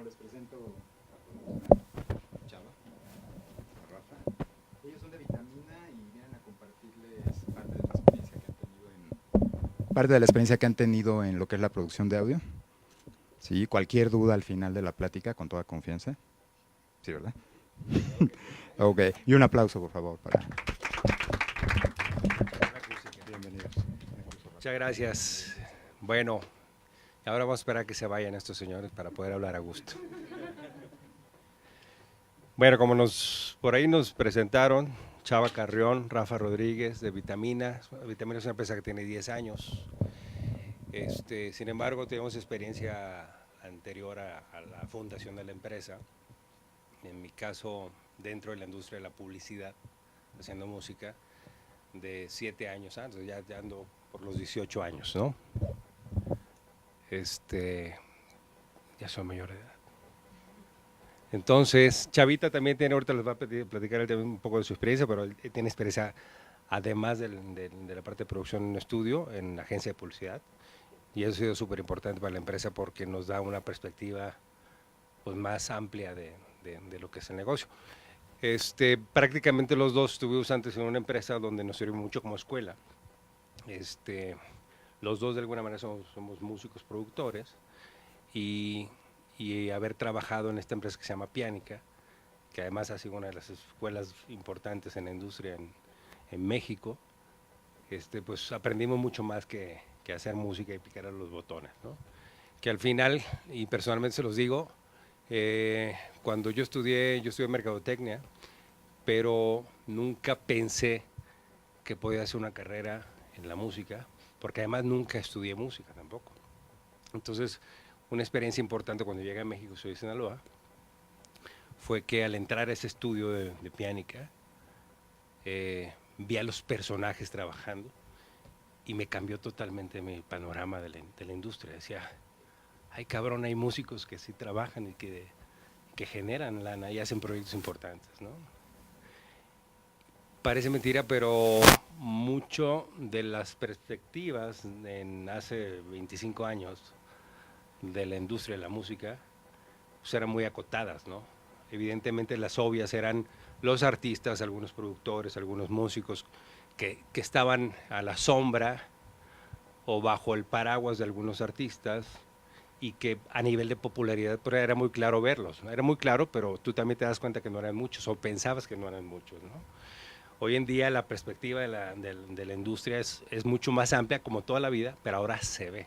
Bueno, les presento a Chava, a Rafa. Ellos son de Vitamina y vienen a compartirles parte de la experiencia que han tenido en lo que es la producción de audio. Sí, cualquier duda al final de la plática, con toda confianza. Sí, ¿verdad? Ok, y un aplauso, por favor, para... Bienvenidos. Muchas gracias. Bueno, ahora vamos a esperar que se vayan estos señores para poder hablar a gusto. Bueno, como por ahí nos presentaron, Chava Carrión, Rafa Rodríguez de Vitamina. Vitamina es una empresa que tiene 10 años. Sin embargo, tenemos experiencia anterior a la fundación de la empresa. En mi caso, dentro de la industria de la publicidad, haciendo música, de 7 años antes, ya ando por los 18 años, ¿no? Ya soy mayor de edad. Entonces, Chavita también tiene, ahorita les va a platicar él también un poco de su experiencia, pero él tiene experiencia, además de la parte de producción en un estudio, en agencia de publicidad, y eso ha sido súper importante para la empresa porque nos da una perspectiva pues, más amplia de lo que es el negocio. Prácticamente los dos estuvimos antes en una empresa donde nos sirvió mucho como escuela. Los dos de alguna manera somos músicos productores y haber trabajado en esta empresa que se llama Pianica, que además ha sido una de las escuelas importantes en la industria en México, pues aprendimos mucho más que hacer música y picar a los botones, ¿no? Que al final, y personalmente se los digo, cuando yo estudié mercadotecnia, pero nunca pensé que podía hacer una carrera en la música, porque además nunca estudié música tampoco. Entonces, una experiencia importante cuando llegué a México, soy de Sinaloa, fue que al entrar a ese estudio de Pianica, vi a los personajes trabajando y me cambió totalmente mi panorama de la industria. Decía, ay cabrón, hay músicos que sí trabajan y que generan lana y hacen proyectos importantes, ¿no? Parece mentira, pero mucho de las perspectivas en hace 25 años de la industria de la música pues eran muy acotadas, ¿no? Evidentemente las obvias eran los artistas, algunos productores, algunos músicos que estaban a la sombra o bajo el paraguas de algunos artistas y que a nivel de popularidad pues era muy claro verlos, ¿no? Era muy claro, pero tú también te das cuenta que no eran muchos o pensabas que no eran muchos, ¿no? Hoy en día la perspectiva de la industria es mucho más amplia como toda la vida, pero ahora se ve.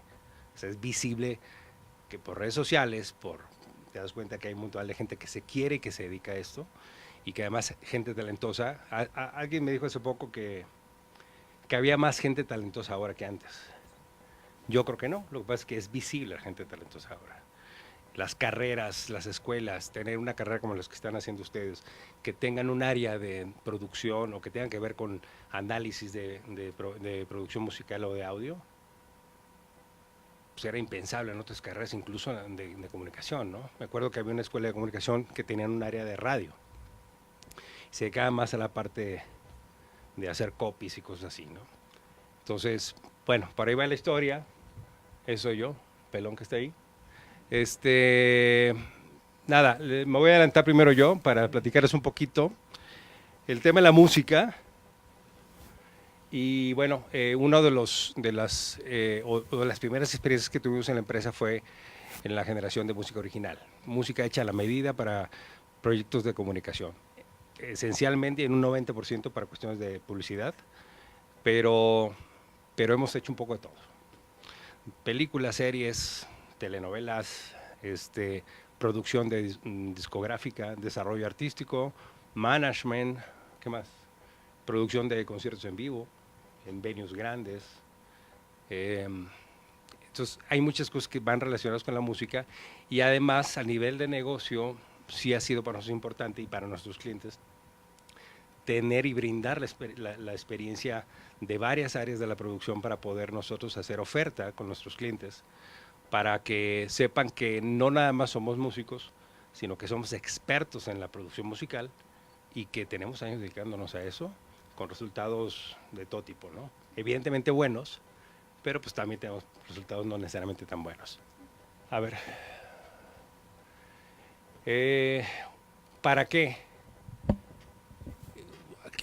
O sea, es visible que por redes sociales, te das cuenta que hay un montón de gente que se quiere y que se dedica a esto y que además gente talentosa. Alguien me dijo hace poco que había más gente talentosa ahora que antes. Yo creo que no, lo que pasa es que es visible la gente talentosa ahora. Las carreras, las escuelas, tener una carrera como las que están haciendo ustedes, que tengan un área de producción o que tengan que ver con análisis de producción musical o de audio, pues era impensable en otras carreras, incluso de comunicación, ¿no? Me acuerdo que había una escuela de comunicación que tenían un área de radio. Se dedicaba más a la parte de hacer copies y cosas así, ¿no? Entonces, bueno, por ahí va la historia. Eso soy yo, pelón que está ahí. Nada, me voy a adelantar primero yo para platicarles un poquito el tema de la música. Y bueno, una de las primeras experiencias que tuvimos en la empresa fue en la generación de música original. Música hecha a la medida para proyectos de comunicación. Esencialmente en un 90% para cuestiones de publicidad, pero hemos hecho un poco de todo. Películas, series, telenovelas, producción discográfica, desarrollo artístico, management, ¿qué más? Producción de conciertos en vivo, en venues grandes. Entonces, hay muchas cosas que van relacionadas con la música y además a nivel de negocio sí ha sido para nosotros importante y para nuestros clientes tener y brindar la experiencia de varias áreas de la producción para poder nosotros hacer oferta con nuestros clientes, para que sepan que no nada más somos músicos, sino que somos expertos en la producción musical y que tenemos años dedicándonos a eso, con resultados de todo tipo, ¿no? Evidentemente buenos, pero pues también tenemos resultados no necesariamente tan buenos. A ver. ¿Para qué?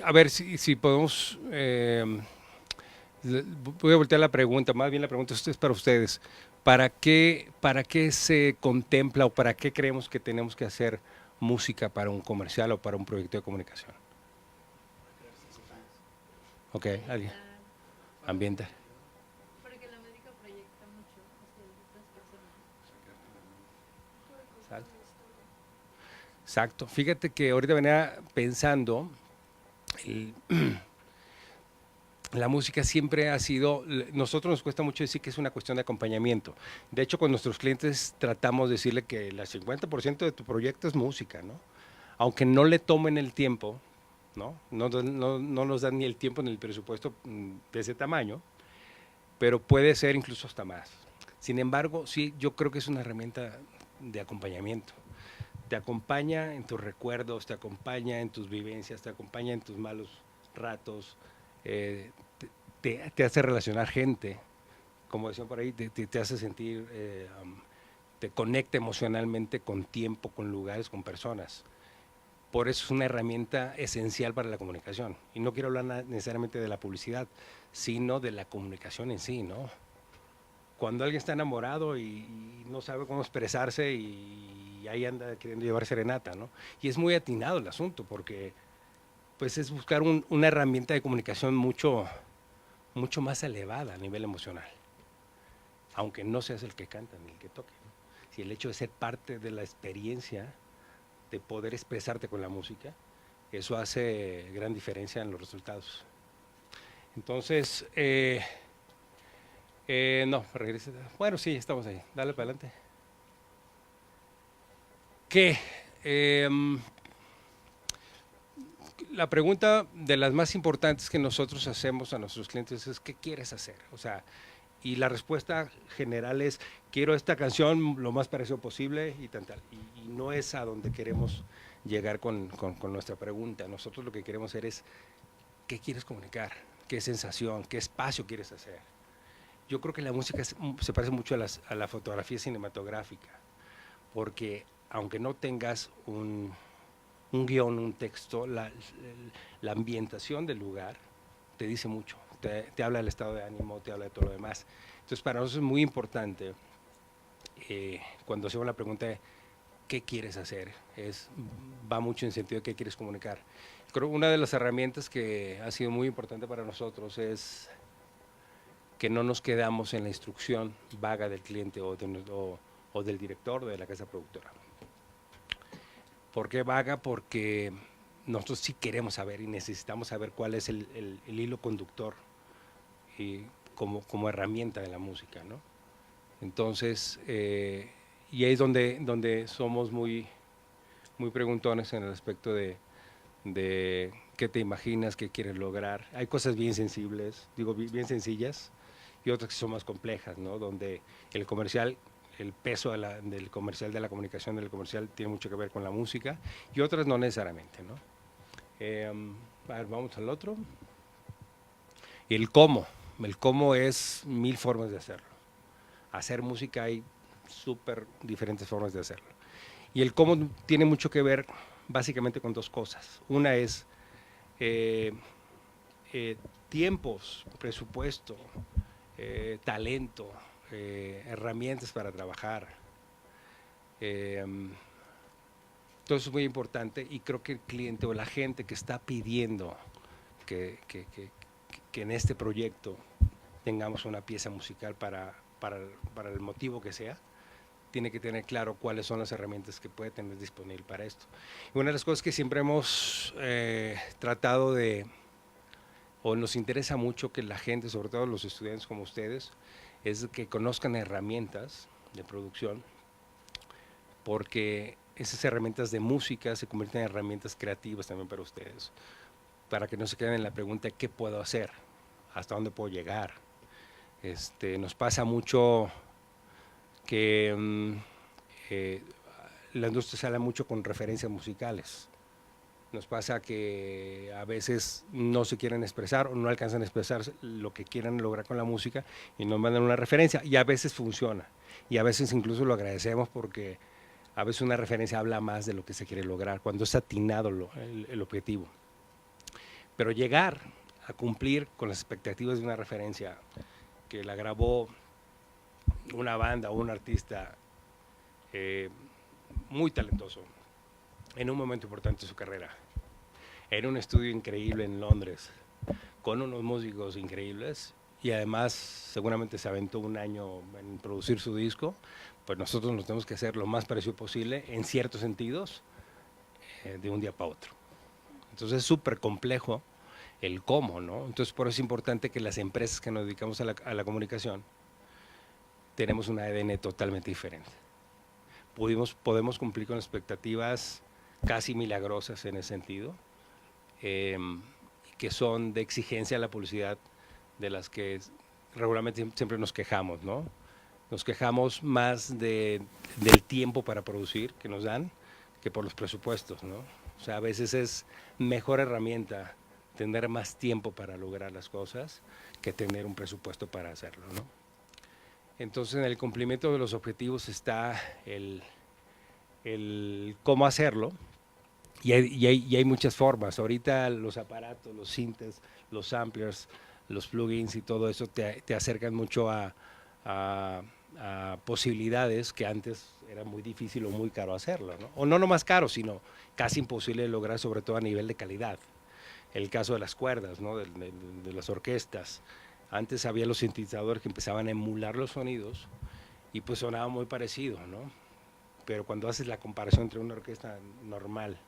A ver si podemos... voy a voltear la pregunta, más bien la pregunta es para ustedes. Para qué se contempla o para qué creemos que tenemos que hacer música para un comercial o para un proyecto de comunicación? Ok, alguien. Ambiental. Porque la médica proyecta mucho hacia otras personas. Exacto. Exacto. Fíjate que ahorita venía pensando, el- la música siempre ha sido, nosotros nos cuesta mucho decir que es una cuestión de acompañamiento. De hecho, con nuestros clientes tratamos de decirle que el 50% de tu proyecto es música, ¿no? Aunque no le tomen el tiempo, ¿no? No nos dan ni el tiempo ni el presupuesto de ese tamaño, pero puede ser incluso hasta más. Sin embargo, sí, yo creo que es una herramienta de acompañamiento. Te acompaña en tus recuerdos, te acompaña en tus vivencias, te acompaña en tus malos ratos, eh, te hace relacionar gente, como decían por ahí, te hace sentir, te conecta emocionalmente con tiempo, con lugares, con personas. Por eso es una herramienta esencial para la comunicación. Y no quiero hablar necesariamente de la publicidad, sino de la comunicación en sí, ¿no? Cuando alguien está enamorado y no sabe cómo expresarse y ahí anda queriendo llevar serenata, ¿no? Y es muy atinado el asunto porque pues es buscar una herramienta de comunicación mucho más elevada a nivel emocional, aunque no seas el que canta ni el que toque, ¿no? Si el hecho de ser parte de la experiencia, de poder expresarte con la música, eso hace gran diferencia en los resultados. Entonces, no, regresa. Bueno, sí, estamos ahí. Dale para adelante. ¿Qué? La pregunta de las más importantes que nosotros hacemos a nuestros clientes es ¿qué quieres hacer? O sea, y la respuesta general es quiero esta canción lo más parecido posible y tal. Y no es a donde queremos llegar con nuestra pregunta. Nosotros lo que queremos hacer es ¿qué quieres comunicar? ¿Qué sensación? ¿Qué espacio quieres hacer? Yo creo que la música se parece mucho a la fotografía cinematográfica, porque aunque no tengas un guión, un texto, la ambientación del lugar te dice mucho, te habla del estado de ánimo, te habla de todo lo demás. Entonces para nosotros es muy importante cuando hacemos la pregunta de qué quieres hacer, va mucho en el sentido de qué quieres comunicar. Creo que una de las herramientas que ha sido muy importante para nosotros es que no nos quedamos en la instrucción vaga del cliente o del director de la casa productora. ¿Por qué vaga? Porque nosotros sí queremos saber y necesitamos saber cuál es el hilo conductor y como herramienta de la música, ¿no? Entonces, y ahí es donde somos muy preguntones en el aspecto de qué te imaginas, qué quieres lograr. Hay cosas bien sensibles, digo, bien sencillas, y otras que son más complejas, ¿no? Donde el comercial, el peso del comercial, de la comunicación del comercial tiene mucho que ver con la música, y otras no necesariamente, ¿no? A ver, vamos al otro. El cómo es mil formas de hacerlo. Hacer música hay súper diferentes formas de hacerlo. Y el cómo tiene mucho que ver básicamente con dos cosas. Una es eh, tiempos, presupuesto, talento, herramientas para trabajar. Todo eso es muy importante y creo que el cliente o la gente que está pidiendo que en este proyecto tengamos una pieza musical para el motivo que sea, tiene que tener claro cuáles son las herramientas que puede tener disponible para esto. Y una de las cosas que siempre hemos tratado o nos interesa mucho que la gente, sobre todo los estudiantes como ustedes, es que conozcan herramientas de producción, porque esas herramientas de música se convierten en herramientas creativas también para ustedes, para que no se queden en la pregunta de qué puedo hacer, hasta dónde puedo llegar. Nos pasa mucho que la industria se habla mucho con referencias musicales. Nos pasa que a veces no se quieren expresar o no alcanzan a expresar lo que quieren lograr con la música y nos mandan una referencia y a veces funciona y a veces incluso lo agradecemos porque a veces una referencia habla más de lo que se quiere lograr, cuando es atinado el objetivo. Pero llegar a cumplir con las expectativas de una referencia que la grabó una banda o un artista muy talentoso en un momento importante de su carrera, en un estudio increíble en Londres, con unos músicos increíbles, y además seguramente se aventó un año en producir su disco, pues nosotros nos tenemos que hacer lo más parecido posible, en ciertos sentidos, de un día para otro. Entonces es súper complejo el cómo, ¿no? Entonces por eso es importante que las empresas que nos dedicamos a la comunicación tenemos un ADN totalmente diferente. Podemos cumplir con expectativas casi milagrosas en ese sentido, que son de exigencia a la publicidad, de las que regularmente siempre nos quejamos, ¿no? Nos quejamos más del tiempo para producir que nos dan que por los presupuestos, ¿no? O sea, a veces es mejor herramienta tener más tiempo para lograr las cosas que tener un presupuesto para hacerlo, ¿no? Entonces, en el cumplimiento de los objetivos está el cómo hacerlo, y hay muchas formas. Ahorita los aparatos, los sintes, los samplers, los plugins y todo eso te acercan mucho a posibilidades que antes era muy difícil o muy caro hacerlo, ¿no? O no nomás caro, sino casi imposible de lograr, sobre todo a nivel de calidad. El caso de las cuerdas, ¿no? de las orquestas. Antes había los sintetizadores que empezaban a emular los sonidos y pues sonaba muy parecido, ¿no? Pero cuando haces la comparación entre una orquesta normal,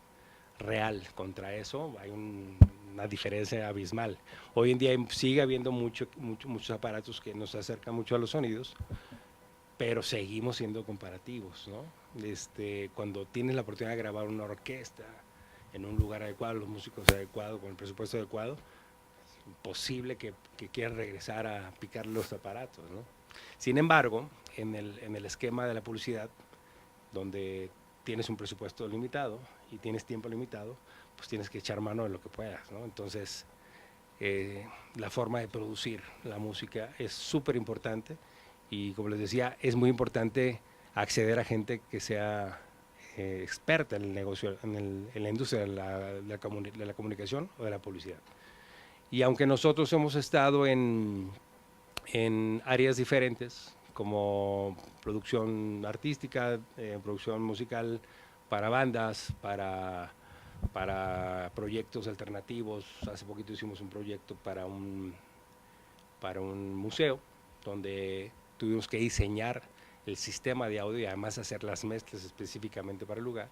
real, contra eso, hay una diferencia abismal. Hoy en día sigue habiendo muchos aparatos que nos acercan mucho a los sonidos, pero seguimos siendo comparativos, ¿no? Cuando tienes la oportunidad de grabar una orquesta en un lugar adecuado, los músicos adecuados, con el presupuesto adecuado, es imposible que quieras regresar a picar los aparatos, ¿no? Sin embargo, en el esquema de la publicidad, donde tienes un presupuesto limitado y tienes tiempo limitado, pues tienes que echar mano de lo que puedas, ¿no? Entonces, la forma de producir la música es súper importante, y como les decía, es muy importante acceder a gente que sea experta en el negocio, en la industria de la comunicación o de la publicidad. Y aunque nosotros hemos estado en áreas diferentes, como producción artística, producción musical para bandas, para proyectos alternativos. Hace poquito hicimos un proyecto para un museo, donde tuvimos que diseñar el sistema de audio y además hacer las mezclas específicamente para el lugar.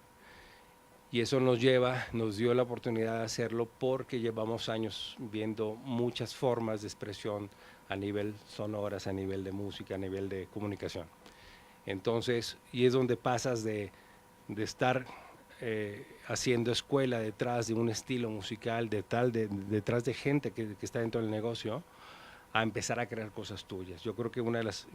Y eso nos dio la oportunidad de hacerlo porque llevamos años viendo muchas formas de expresión a nivel sonoras, a nivel de música, a nivel de comunicación. Entonces, y es donde pasas de estar haciendo escuela detrás de un estilo musical, detrás de gente que está dentro del negocio, a empezar a crear cosas tuyas. Yo creo que una de las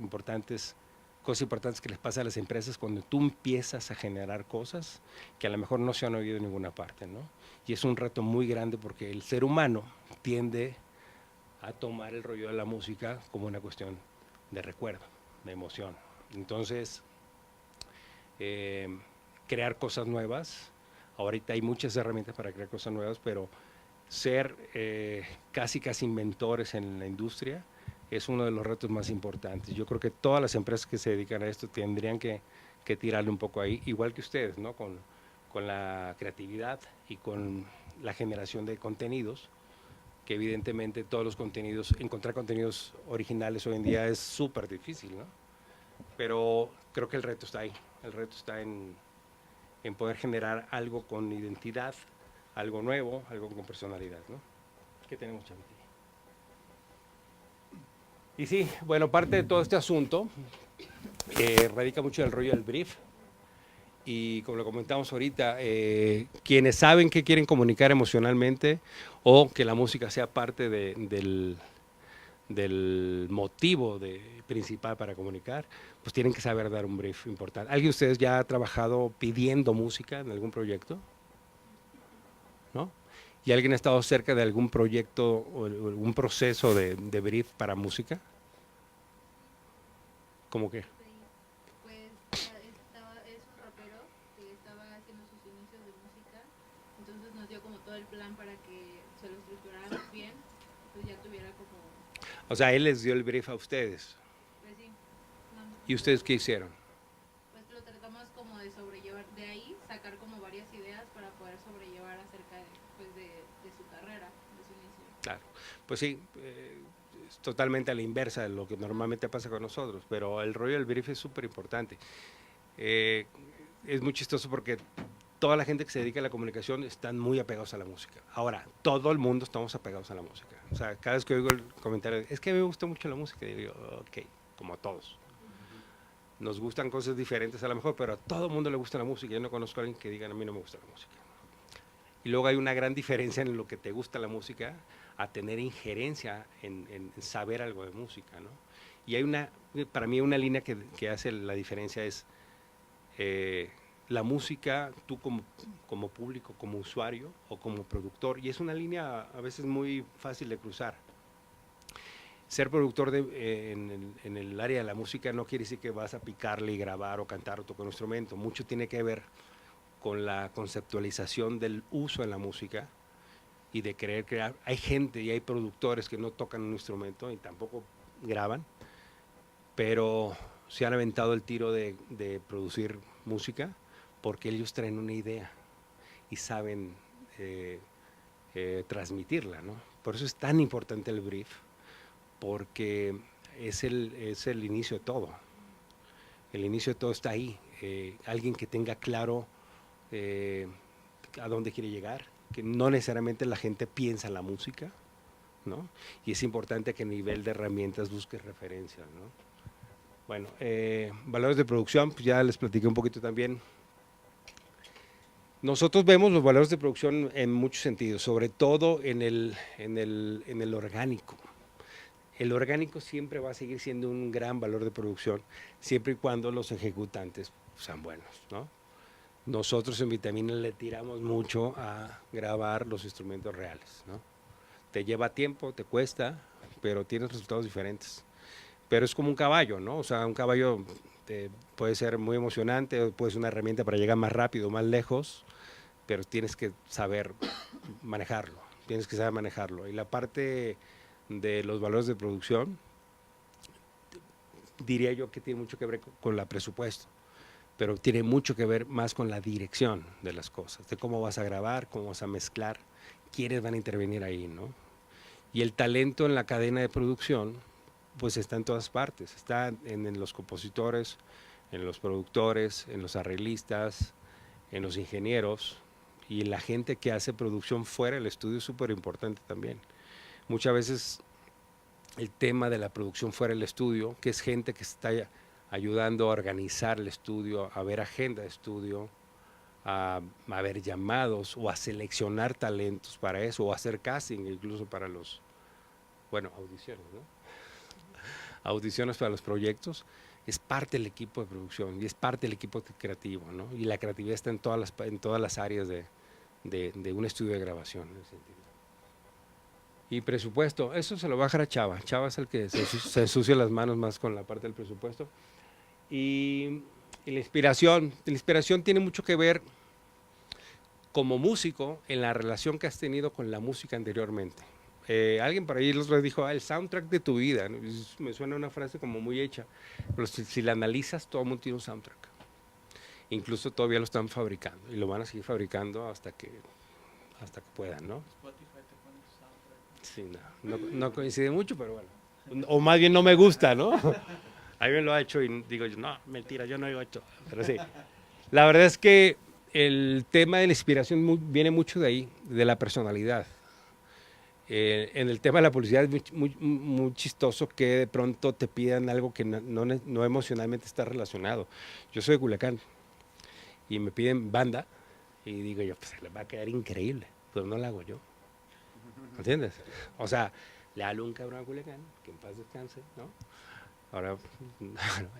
cosas importantes que les pasa a las empresas cuando tú empiezas a generar cosas que a lo mejor no se han oído en ninguna parte, ¿no? Y es un reto muy grande porque el ser humano tiende a tomar el rollo de la música como una cuestión de recuerdo, de emoción. Entonces, crear cosas nuevas, ahorita hay muchas herramientas para crear cosas nuevas, pero ser casi inventores en la industria es uno de los retos más importantes. Yo creo que todas las empresas que se dedican a esto tendrían que tirarle un poco ahí, igual que ustedes, ¿no? Con la creatividad y con la generación de contenidos, que evidentemente todos los contenidos, encontrar contenidos originales hoy en día es súper difícil, ¿no? Pero creo que el reto está ahí, el reto está en poder generar algo con identidad, algo nuevo, algo con personalidad, ¿no? ¿Qué tenemos, Chaviti? Y sí, bueno, parte de todo este asunto radica mucho en el rollo del brief. Y como lo comentamos ahorita, quienes saben que quieren comunicar emocionalmente o que la música sea parte del motivo principal para comunicar, pues tienen que saber dar un brief importante. ¿Alguien de ustedes ya ha trabajado pidiendo música en algún proyecto? ¿No? ¿Y alguien ha estado cerca de algún proyecto o algún proceso de brief para música? ¿Cómo qué? Pues es un rapero entonces nos dio como todo el plan para que se lo estructuráramos bien, pues ya tuviera como, O sea, él les dio el brief a ustedes. pues sí, no, ¿Y ustedes qué hicieron? pues lo tratamos como de sobrellevar, de ahí sacar como varias ideas para poder sobrellevar acerca de, pues de su carrera, de su inicio. Claro, pues sí, es totalmente a la inversa de lo que normalmente pasa con nosotros, pero el rollo del brief es súper importante. Es muy chistoso porque toda la gente que se dedica a la comunicación están muy apegados a la música. Ahora, todo el mundo estamos apegados a la música. O sea, cada vez que oigo el comentario, es que a mí me gusta mucho la música, y digo, ok, como a todos. Nos gustan cosas diferentes a lo mejor, pero a todo el mundo le gusta la música. Yo no conozco a alguien que diga, a mí no me gusta la música. Y luego hay una gran diferencia en lo que te gusta la música a tener injerencia en saber algo de música, ¿no? Y hay para mí una línea que hace la diferencia es la música, tú como público, como usuario o como productor, y es una línea a veces muy fácil de cruzar. Ser productor en el área de la música no quiere decir que vas a picarle y grabar o cantar o tocar un instrumento, mucho tiene que ver con la conceptualización del uso en la música y de querer crear. Hay gente y hay productores que no tocan un instrumento y tampoco graban, pero se han aventado el tiro de producir música porque ellos traen una idea y saben transmitirla, ¿no? Por eso es tan importante el brief, porque es el inicio de todo. El inicio de todo está ahí. Alguien que tenga claro a dónde quiere llegar, que no necesariamente la gente piensa en la música, ¿no? Y es importante que a nivel de herramientas busques referencias, ¿no? Bueno, valores de producción, pues ya les platiqué un poquito también. Nosotros vemos los valores de producción en muchos sentidos, sobre todo en el orgánico. El orgánico siempre va a seguir siendo un gran valor de producción, siempre y cuando los ejecutantes sean buenos, ¿no? Nosotros en Vitamina le tiramos mucho a grabar los instrumentos reales, ¿no? Te lleva tiempo, te cuesta, pero tienes resultados diferentes. Pero es como un caballo, ¿no? O sea, un caballo puede ser muy emocionante, puede ser una herramienta para llegar más rápido, más lejos, pero tienes que saber manejarlo, tienes que saber manejarlo. Y la parte de los valores de producción, diría yo que tiene mucho que ver con la presupuesto, pero tiene mucho que ver más con la dirección de las cosas, de cómo vas a grabar, cómo vas a mezclar, quiénes van a intervenir ahí, ¿no? Y el talento en la cadena de producción, pues está en todas partes, está en los compositores, en los productores, en los arreglistas, en los ingenieros, y la gente que hace producción fuera del estudio es súper importante también. Muchas veces el tema de la producción fuera del estudio, que es gente que está ayudando a organizar el estudio, a ver agenda de estudio, a ver llamados o a seleccionar talentos para eso, o a hacer casting incluso para los, bueno, audiciones, ¿no? Audiciones para los proyectos, es parte del equipo de producción y es parte del equipo creativo, ¿no? Y la creatividad está en todas las áreas de un estudio de grabación, en ese sentido. Y presupuesto, eso se lo va a dejar a Chava. Chava es el que se ensucia las manos más con la parte del presupuesto. Y la inspiración tiene mucho que ver como músico en la relación que has tenido con la música anteriormente. Alguien por ahí los dijo, el soundtrack de tu vida, ¿no? Me suena una frase como muy hecha, pero si la analizas, todo el mundo tiene un soundtrack. Incluso todavía lo están fabricando y lo van a seguir fabricando hasta que puedan, ¿no? Spotify te pone tu soundtrack. Sí, no coincide mucho, pero bueno. O más bien no me gusta, ¿no? Alguien lo ha hecho y digo yo, no, mentira, yo no lo he hecho. Pero sí. La verdad es que el tema de la inspiración viene mucho de ahí, de la personalidad. En el tema de la publicidad es muy chistoso que de pronto te pidan algo que no emocionalmente está relacionado. Yo soy de Culiacán y me piden banda y digo yo, pues se les va a quedar increíble, pero no la hago yo. ¿Entiendes? O sea, le hablo a un cabrón a Culiacán, que en paz descanse, ¿no? Ahora,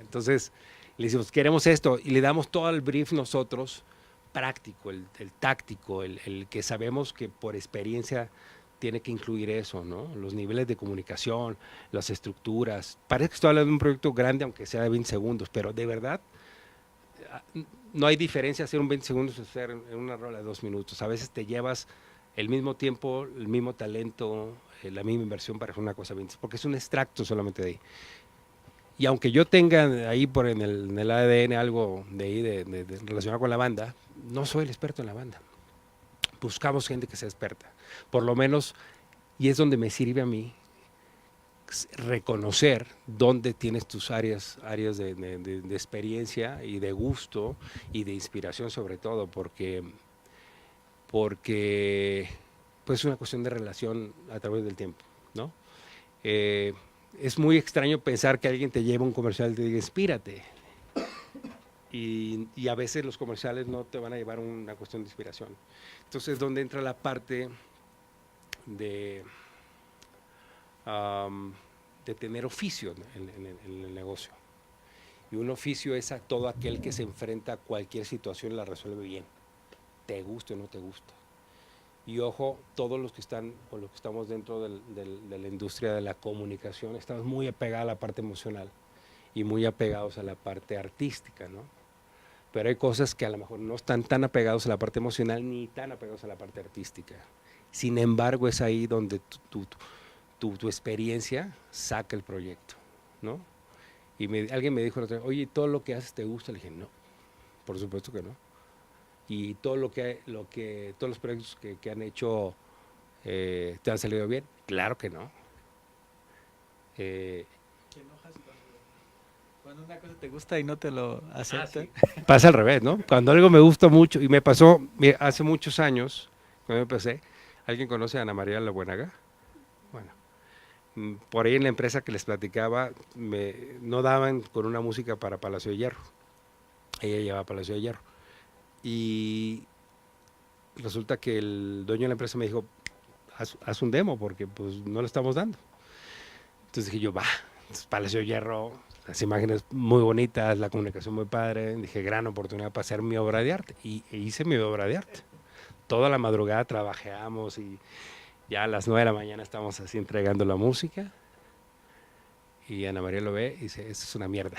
entonces le decimos, queremos esto y le damos todo el brief nosotros, práctico, el táctico, el que sabemos que por experiencia tiene que incluir eso, ¿no? Los niveles de comunicación, las estructuras. Parece que estoy hablando de un proyecto grande, aunque sea de 20 segundos, pero de verdad no hay diferencia hacer un 20 segundos o hacer en una rola de 2 minutos. A veces te llevas el mismo tiempo, el mismo talento, la misma inversión para hacer una cosa 20, porque es un extracto solamente de ahí. Y aunque yo tenga ahí en el ADN algo de ahí relacionado con la banda, no soy el experto en la banda. Buscamos gente que sea experta, por lo menos, y es donde me sirve a mí reconocer dónde tienes tus áreas de experiencia y de gusto y de inspiración sobre todo, porque pues es una cuestión de relación a través del tiempo, ¿no? Es muy extraño pensar que alguien te lleva un comercial y te diga, inspírate. Y a veces los comerciales no te van a llevar una cuestión de inspiración. Entonces, ¿dónde entra la parte de, de tener oficio en el negocio? Y un oficio es a todo aquel que se enfrenta a cualquier situación y la resuelve bien, te guste o no te gusta. Y ojo, todos los que están o los que estamos dentro de la industria de la comunicación, estamos muy apegados a la parte emocional y muy apegados a la parte artística, ¿no? Pero hay cosas que a lo mejor no están tan apegados a la parte emocional ni tan apegados a la parte artística. Sin embargo, es ahí donde tu experiencia saca el proyecto, ¿no? Y alguien me dijo, oye, ¿todo lo que haces te gusta? Le dije, no, por supuesto que no. Y todo todos los proyectos que han hecho te han salido bien, claro que no. ¿Te enojas cuando una cosa te gusta y no te lo acepta? Sí. Pasa al revés, ¿no? Cuando algo me gusta mucho, y me pasó hace muchos años, cuando empecé, ¿alguien conoce a Ana María La Buenaga? Bueno, por ahí en la empresa que les platicaba, no daban con una música para Palacio de Hierro. Ella llevaba Palacio de Hierro. Y resulta que el dueño de la empresa me dijo, haz un demo porque pues no lo estamos dando. Entonces dije yo, Palacio de Hierro, las imágenes muy bonitas, la comunicación muy padre. Dije, gran oportunidad para hacer mi obra de arte. Y hice mi obra de arte. Toda la madrugada trabajamos y ya a las 9 de la mañana estamos así entregando la música. Y Ana María lo ve y dice, esto es una mierda.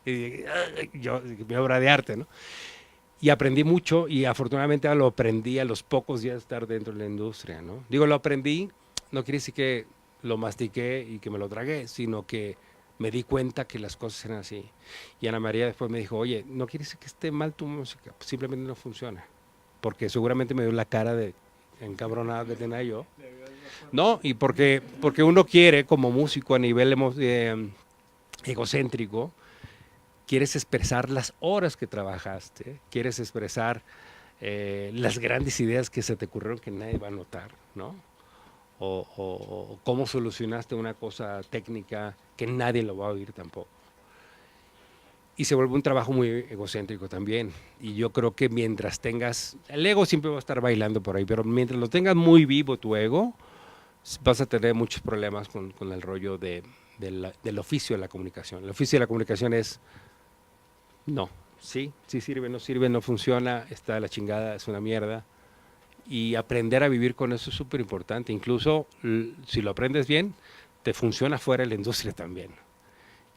Y dije, yo, mi obra de arte, ¿no? Y aprendí mucho y afortunadamente lo aprendí a los pocos días de estar dentro de la industria, ¿no? Digo, lo aprendí, no quiere decir que lo mastiqué y que me lo tragué, sino que me di cuenta que las cosas eran así. Y Ana María después me dijo, oye, no quiere decir que esté mal tu música, pues simplemente no funciona. Porque seguramente me dio la cara de encabronada que tenía yo. No, y porque uno quiere como músico a nivel egocéntrico, quieres expresar las horas que trabajaste, quieres expresar las grandes ideas que se te ocurrieron que nadie va a notar, ¿no? O cómo solucionaste una cosa técnica que nadie lo va a oír tampoco. Y se vuelve un trabajo muy egocéntrico también. Y yo creo que mientras tengas, el ego siempre va a estar bailando por ahí, pero mientras lo tengas muy vivo tu ego, vas a tener muchos problemas con el rollo del oficio de la comunicación. El oficio de la comunicación es no, sí sirve, no funciona, está de la chingada, es una mierda. Y aprender a vivir con eso es súper importante. Incluso si lo aprendes bien, te funciona fuera de la industria también.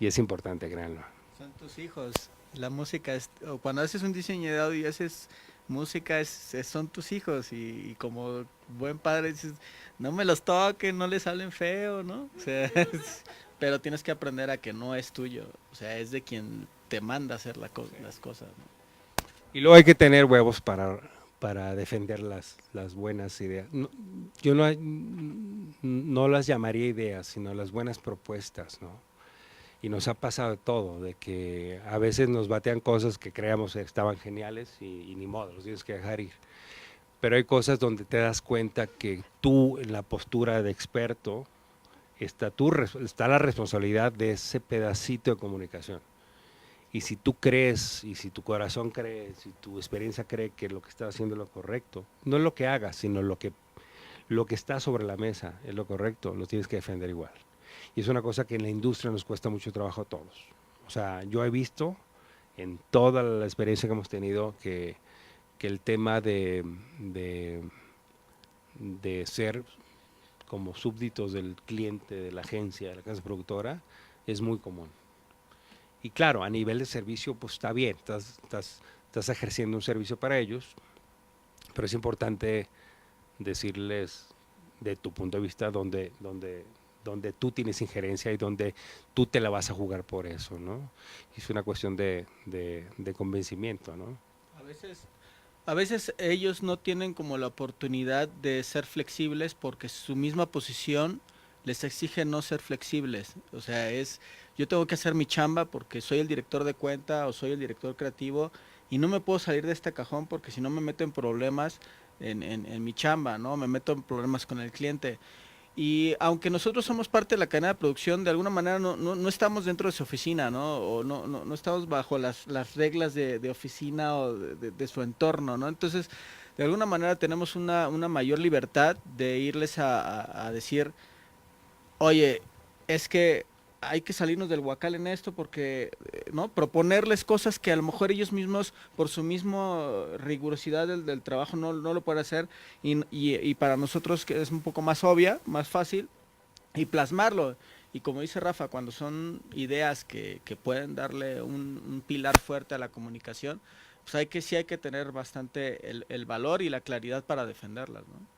Y es importante, créanlo. Son tus hijos. La música es, o cuando haces un diseño de audio y haces música, son tus hijos. Y como buen padre dices, no me los toquen, no les hablen feo, ¿no? O sea, pero tienes que aprender a que no es tuyo. O sea, es de quien te manda a hacer las cosas, ¿no? Y luego hay que tener huevos para defender las buenas ideas. No, yo no las llamaría ideas, sino las buenas propuestas, ¿no? Y nos ha pasado de todo, de que a veces nos batean cosas que creíamos que estaban geniales y ni modo, los tienes que dejar ir. Pero hay cosas donde te das cuenta que tú, en la postura de experto, está la responsabilidad de ese pedacito de comunicación. Y si tú crees, y si tu corazón cree, si tu experiencia cree que lo que estás haciendo es lo correcto, no es lo que hagas, sino lo que está sobre la mesa es lo correcto, lo tienes que defender igual. Y es una cosa que en la industria nos cuesta mucho trabajo a todos. O sea, yo he visto en toda la experiencia que hemos tenido que el tema de ser como súbditos del cliente, de la agencia, de la casa productora, es muy común. Y claro, a nivel de servicio, pues está bien, estás ejerciendo un servicio para ellos, pero es importante decirles de tu punto de vista donde tú tienes injerencia y donde tú te la vas a jugar por eso, ¿no? Es una cuestión de convencimiento, ¿no? A veces ellos no tienen como la oportunidad de ser flexibles porque su misma posición les exige no ser flexibles. O sea, yo tengo que hacer mi chamba porque soy el director de cuenta o soy el director creativo y no me puedo salir de este cajón porque si no me meto en problemas en mi chamba, ¿no? Me meto en problemas con el cliente. Y aunque nosotros somos parte de la cadena de producción, de alguna manera no estamos dentro de su oficina, ¿no? O no estamos bajo las reglas de oficina o de su entorno, ¿no? Entonces, de alguna manera tenemos una mayor libertad de irles a decir, oye, es que hay que salirnos del huacal en esto porque, ¿no? Proponerles cosas que a lo mejor ellos mismos, por su mismo rigurosidad del trabajo, no lo pueden hacer y para nosotros que es un poco más obvia, más fácil, y plasmarlo. Y como dice Rafa, cuando son ideas que pueden darle un pilar fuerte a la comunicación, pues sí hay que tener bastante el valor y la claridad para defenderlas, ¿no?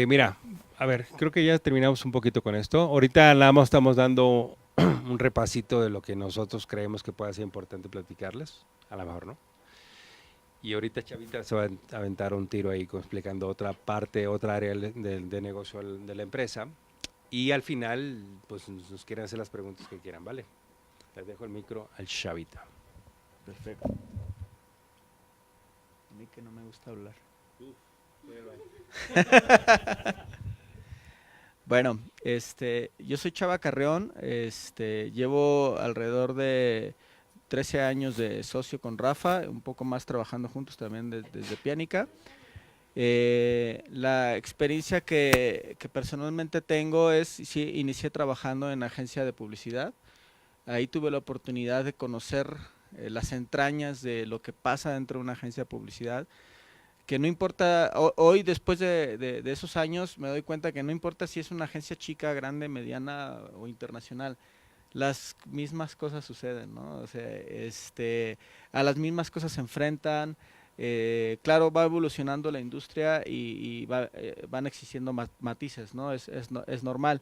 Mira, a ver, creo que ya terminamos un poquito con esto. Ahorita nada más estamos dando un repasito de lo que nosotros creemos que puede ser importante platicarles, a lo mejor, ¿no? Y ahorita Chavita se va a aventar un tiro ahí explicando otra parte, otra área de negocio de la empresa. Y al final, pues nos quieren hacer las preguntas que quieran, ¿vale? Les dejo el micro al Chavita. Perfecto. A mí que no me gusta hablar. Bueno, yo soy Chava Carreón, llevo alrededor de 13 años de socio con Rafa, un poco más trabajando juntos también desde Pianica. La experiencia que personalmente tengo es, sí, inicié trabajando en agencia de publicidad. Ahí tuve la oportunidad de conocer las entrañas de lo que pasa dentro de una agencia de publicidad, que no importa, hoy después de esos años me doy cuenta que no importa si es una agencia chica, grande, mediana o internacional, las mismas cosas suceden, ¿no? O sea, a las mismas cosas se enfrentan, claro, va evolucionando la industria y van existiendo matices, ¿no? Es normal.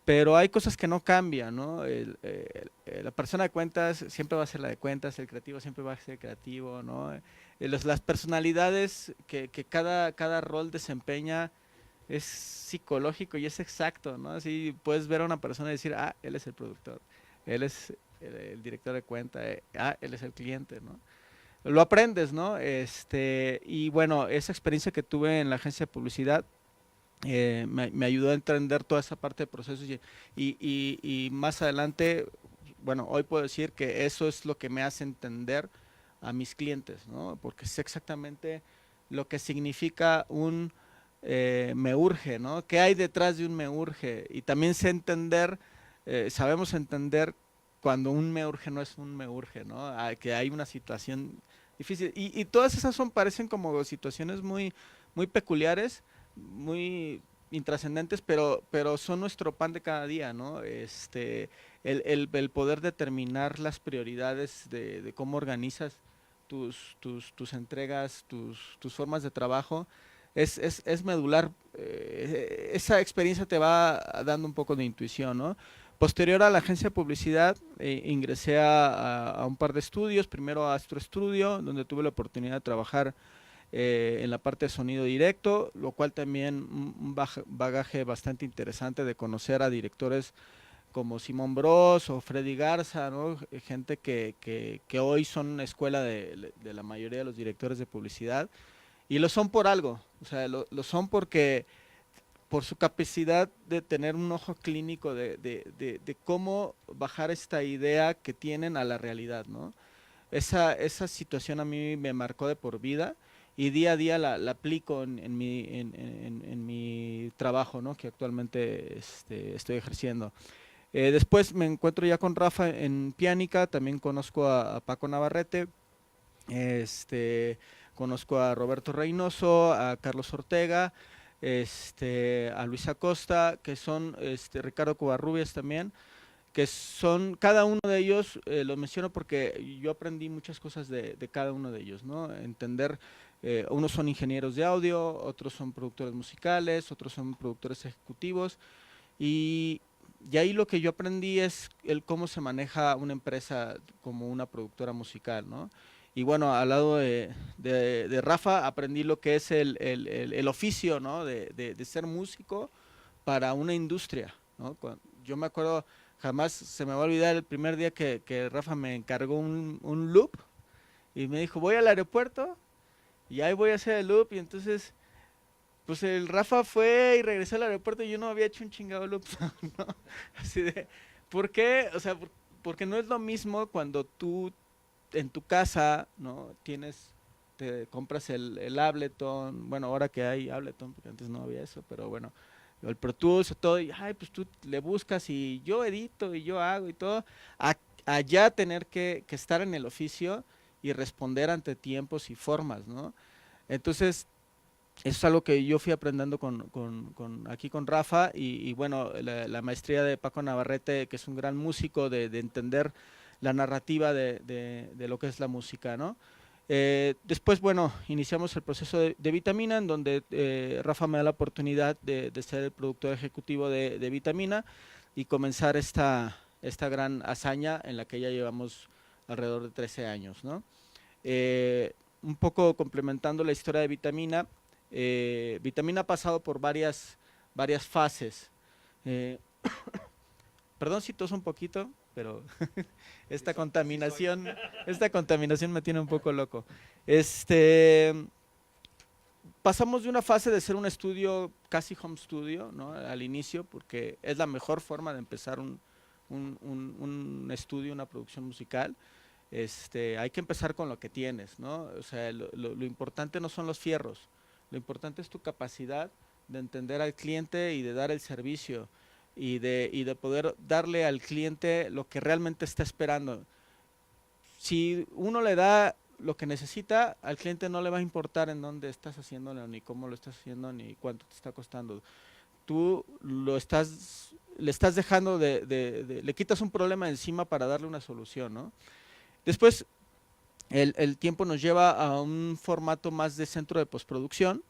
Pero hay cosas que no cambian, ¿no? La persona de cuentas siempre va a ser la de cuentas, el creativo siempre va a ser creativo, ¿no? Las personalidades que cada rol desempeña es psicológico y es exacto, ¿no? Así puedes ver a una persona y decir, ah, él es el productor, él es el director de cuenta, él es el cliente, ¿no? Lo aprendes, ¿no? Y bueno, esa experiencia que tuve en la agencia de publicidad me ayudó a entender toda esa parte de procesos y más adelante, bueno, hoy puedo decir que eso es lo que me hace entender a mis clientes, ¿no? Porque sé exactamente lo que significa un me urge, ¿no? ¿Qué hay detrás de un me urge? Y también sé entender, sabemos entender cuando un me urge no es un me urge, ¿no? Que hay una situación difícil. Y todas esas parecen como situaciones muy peculiares, muy intrascendentes, pero son nuestro pan de cada día, ¿no? El poder determinar las prioridades de cómo organizas tus entregas, tus formas de trabajo, es medular. Esa experiencia te va dando un poco de intuición, ¿no? Posterior a la agencia de publicidad, ingresé a un par de estudios, primero a Astro Studio, donde tuve la oportunidad de trabajar en la parte de sonido directo, lo cual también un bagaje bastante interesante de conocer a directores como Simón Bros o Freddy Garza, ¿no? Gente que hoy son escuela de la mayoría de los directores de publicidad y lo son por algo, o sea, lo son porque por su capacidad de tener un ojo clínico de cómo bajar esta idea que tienen a la realidad, ¿no? Esa situación a mí me marcó de por vida y día a día la aplico en mi trabajo, ¿no? Que actualmente estoy ejerciendo. Después me encuentro ya con Rafa en Pianica, también conozco a Paco Navarrete, conozco a Roberto Reynoso, a Carlos Ortega, a Luis Acosta, que son Ricardo Covarrubias también, que son, cada uno de ellos, lo menciono porque yo aprendí muchas cosas de cada uno de ellos, ¿no? Entender, unos son ingenieros de audio, otros son productores musicales, otros son productores ejecutivos, y, y ahí lo que yo aprendí es el cómo se maneja una empresa como una productora musical, ¿no? Y bueno, al lado de Rafa aprendí lo que es el oficio, ¿no? De ser músico para una industria, ¿no? Yo me acuerdo, jamás se me va a olvidar el primer día que Rafa me encargó un loop y me dijo, voy al aeropuerto y ahí voy a hacer el loop, y entonces pues el Rafa fue y regresó al aeropuerto y yo no había hecho un chingado loop, ¿no? Así de, ¿por qué? O sea, porque no es lo mismo cuando tú en tu casa, ¿no? Te compras el Ableton, bueno, ahora que hay Ableton, porque antes no había eso, pero bueno, el Pro Tools o todo, y ay, pues tú le buscas y yo edito y yo hago y todo, allá tener que estar en el oficio y responder ante tiempos y formas, ¿no? Entonces, eso es algo que yo fui aprendiendo aquí con Rafa, y bueno, la maestría de Paco Navarrete, que es un gran músico, de entender la narrativa de lo que es la música, ¿no? Después, bueno, iniciamos el proceso de Vitamina, en donde Rafa me da la oportunidad de ser el productor ejecutivo de Vitamina y comenzar esta gran hazaña en la que ya llevamos alrededor de 13 años, ¿no? Un poco complementando la historia de Vitamina, Vitamina ha pasado por varias fases. Eh, Perdón si toso un poquito, pero esta contaminación, esta contaminación me tiene un poco loco. Pasamos de una fase de ser un estudio, casi home studio, ¿no? Al inicio, porque es la mejor forma de empezar un estudio, una producción musical. Hay que empezar con lo que tienes, ¿no? O sea, lo importante no son los fierros, lo importante es tu capacidad de entender al cliente y de dar el servicio, y de poder darle al cliente lo que realmente está esperando. Si uno le da lo que necesita, al cliente no le va a importar en dónde estás haciéndolo, ni cómo lo estás haciendo, ni cuánto te está costando. Tú le estás dejando le quitas un problema encima para darle una solución, ¿no? Después, el tiempo nos lleva a un formato más de centro de postproducción.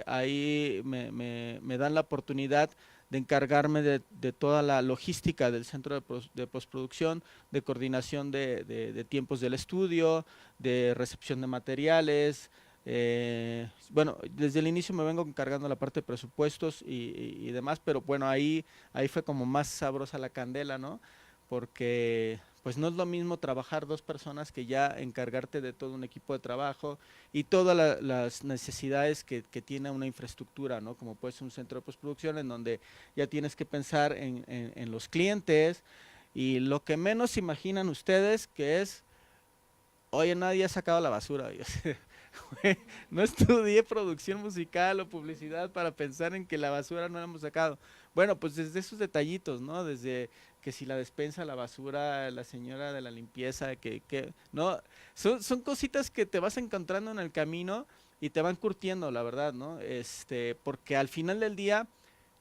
Ahí me dan la oportunidad de encargarme de toda la logística del centro de postproducción, de coordinación de tiempos del estudio, de recepción de materiales. Bueno, desde el inicio me vengo encargando la parte de presupuestos y demás, pero bueno, ahí fue como más sabrosa la candela, ¿no? Porque pues no es lo mismo trabajar dos personas que ya encargarte de todo un equipo de trabajo y todas las necesidades que tiene una infraestructura, ¿no? Como puede ser un centro de postproducción, en donde ya tienes que pensar en los clientes, y lo que menos imaginan ustedes que es, oye, nadie ha sacado la basura. No estudié producción musical o publicidad para pensar en que la basura no la hemos sacado. Bueno, pues desde esos detallitos, ¿no? Desde que si la despensa, la basura, la señora de la limpieza, no, son cositas que te vas encontrando en el camino y te van curtiendo, la verdad, ¿no? Porque al final del día,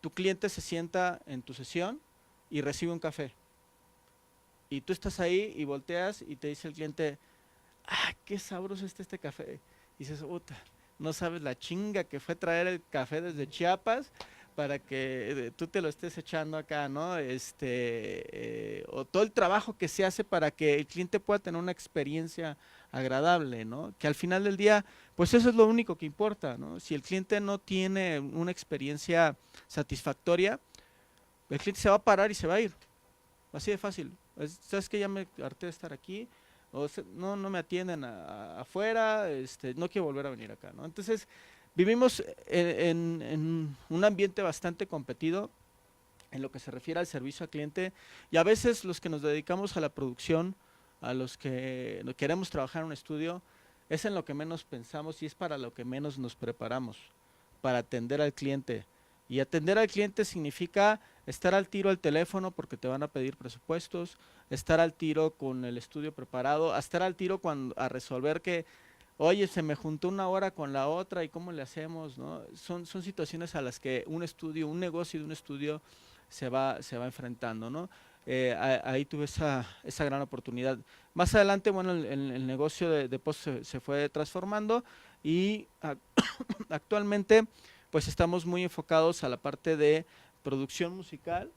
tu cliente se sienta en tu sesión y recibe un café. Y tú estás ahí y volteas y te dice el cliente, ah, qué sabroso está este café. Y dices, puta, no sabes la chinga que fue traer el café desde Chiapas para que tú te lo estés echando acá, ¿no? O todo el trabajo que se hace para que el cliente pueda tener una experiencia agradable, ¿no? Que al final del día, pues eso es lo único que importa, ¿no? Si el cliente no tiene una experiencia satisfactoria, el cliente se va a parar y se va a ir. Así de fácil. ¿Sabes qué? Ya me harté de estar aquí, no me atienden afuera, no quiero volver a venir acá, ¿no? Entonces, vivimos en un ambiente bastante competido en lo que se refiere al servicio al cliente, y a veces los que nos dedicamos a la producción, a los que queremos trabajar en un estudio, es en lo que menos pensamos y es para lo que menos nos preparamos, para atender al cliente. Y atender al cliente significa estar al tiro al teléfono porque te van a pedir presupuestos, estar al tiro con el estudio preparado, a estar al tiro a resolver que, oye, se me juntó una hora con la otra y cómo le hacemos, ¿no? Son situaciones a las que un negocio de un estudio se va enfrentando, ¿no? Ahí tuve esa gran oportunidad. Más adelante, bueno, el negocio de post se fue transformando y actualmente pues estamos muy enfocados a la parte de producción musical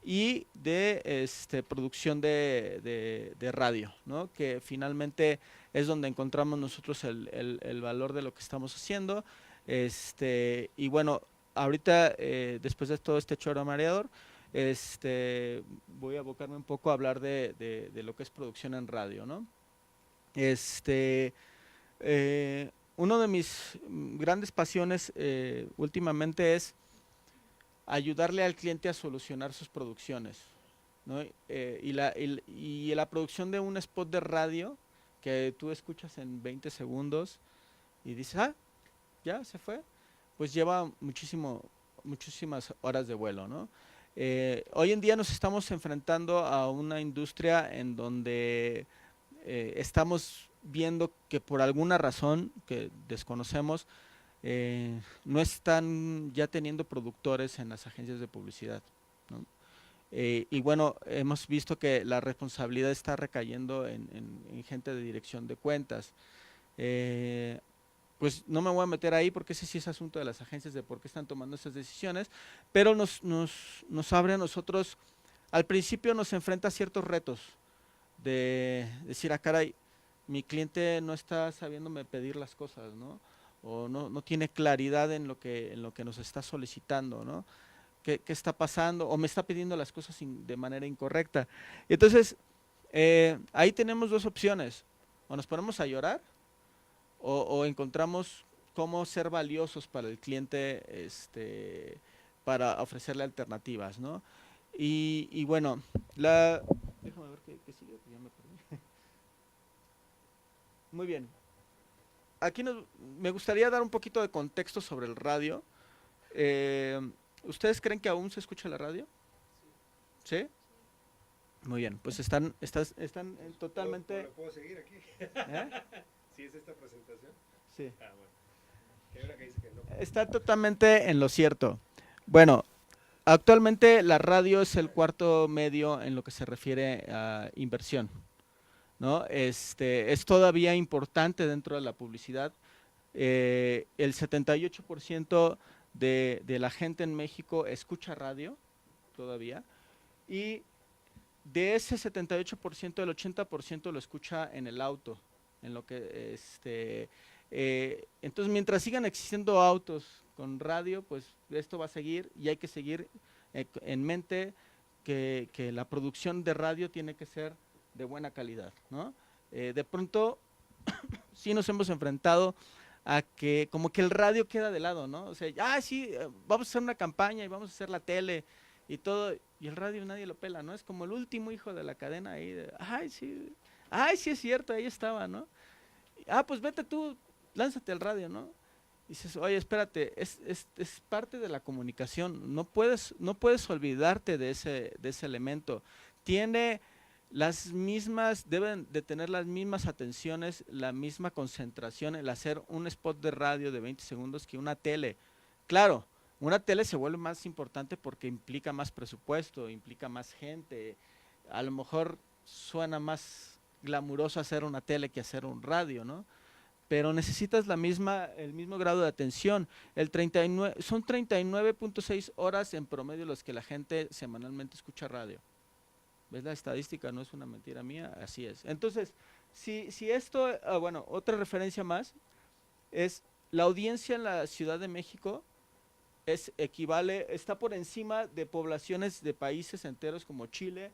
y de producción de radio, ¿no? Que finalmente es donde encontramos nosotros el valor de lo que estamos haciendo. Y bueno, ahorita después de todo este choro mareador, voy a abocarme un poco a hablar de lo que es producción en radio, ¿no? Uno de mis grandes pasiones últimamente es ayudarle al cliente a solucionar sus producciones, ¿no? Y la producción de un spot de radio que tú escuchas en 20 segundos y dices, ah, ya se fue, pues lleva muchísimas horas de vuelo, ¿no? Hoy en día nos estamos enfrentando a una industria en donde estamos viendo que por alguna razón que desconocemos, no están ya teniendo productores en las agencias de publicidad, ¿no? Y bueno, hemos visto que la responsabilidad está recayendo en gente de dirección de cuentas. Pues no me voy a meter ahí porque ese sí es asunto de las agencias de por qué están tomando esas decisiones, pero nos abre a nosotros, al principio nos enfrenta a ciertos retos de decir, ah, caray, mi cliente no está sabiéndome pedir las cosas, ¿no? O no tiene claridad en lo que nos está solicitando, ¿no? ¿Qué está pasando? O me está pidiendo las cosas de manera incorrecta. Y entonces, ahí tenemos dos opciones. O nos ponemos a llorar, o encontramos cómo ser valiosos para el cliente, para ofrecerle alternativas, ¿no? Y bueno, déjame ver qué sigue, que ya me perdí. Muy bien. Aquí me gustaría dar un poquito de contexto sobre el radio. ¿Ustedes creen que aún se escucha la radio? ¿Sí? Muy bien, pues están totalmente... ¿Lo puedo seguir aquí? ¿Eh? ¿Sí es esta presentación? Sí. Ah, bueno. Hay una que dice que no. Está totalmente en lo cierto. Bueno, actualmente la radio es el cuarto medio en lo que se refiere a inversión, ¿no? Es todavía importante dentro de la publicidad. El 78% de la gente en México escucha radio todavía, y de ese 78%, el 80% lo escucha en el auto, en lo que entonces mientras sigan existiendo autos con radio, pues esto va a seguir, y hay que seguir en mente que la producción de radio tiene que ser de buena calidad, ¿no? De pronto sí nos hemos enfrentado a que como que el radio queda de lado, ¿no? O sea, sí, vamos a hacer una campaña y vamos a hacer la tele y todo, y el radio nadie lo pela, ¿no? Es como el último hijo de la cadena ahí, ay, sí es cierto, ahí estaba, ¿no? Pues vete tú, lánzate al radio, ¿no? Y dices, oye, espérate, es parte de la comunicación, no puedes olvidarte de ese elemento. Deben de tener las mismas atenciones, la misma concentración el hacer un spot de radio de 20 segundos que una tele. Claro, una tele se vuelve más importante porque implica más presupuesto, implica más gente. A lo mejor suena más glamuroso hacer una tele que hacer un radio, ¿no? Pero necesitas el mismo grado de atención. Son 39.6 horas en promedio los que la gente semanalmente escucha radio. ¿Ves? La estadística no es una mentira mía, así es. Entonces, si esto, bueno, otra referencia más, es la audiencia en la Ciudad de México está por encima de poblaciones de países enteros como Chile,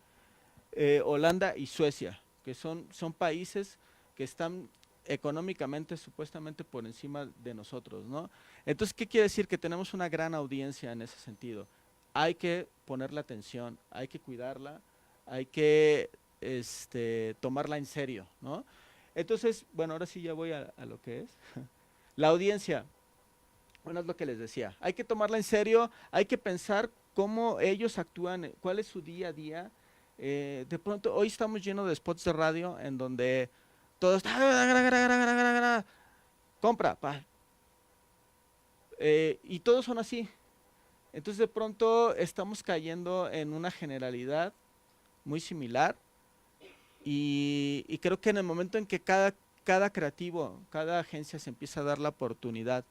Holanda y Suecia, que son países que están económicamente supuestamente por encima de nosotros, ¿no? Entonces, ¿qué quiere decir? Que tenemos una gran audiencia en ese sentido. Hay que ponerle atención, hay que cuidarla, hay que tomarla en serio, ¿no? Entonces, bueno, ahora sí ya voy a lo que es. La audiencia, bueno, es lo que les decía, hay que tomarla en serio, hay que pensar cómo ellos actúan, cuál es su día a día. De pronto, hoy estamos llenos de spots de radio en donde todos, compra, pa. Y todos son así. Entonces de pronto estamos cayendo en una generalidad muy similar y creo que en el momento en que cada creativo, cada agencia se empieza a dar la oportunidad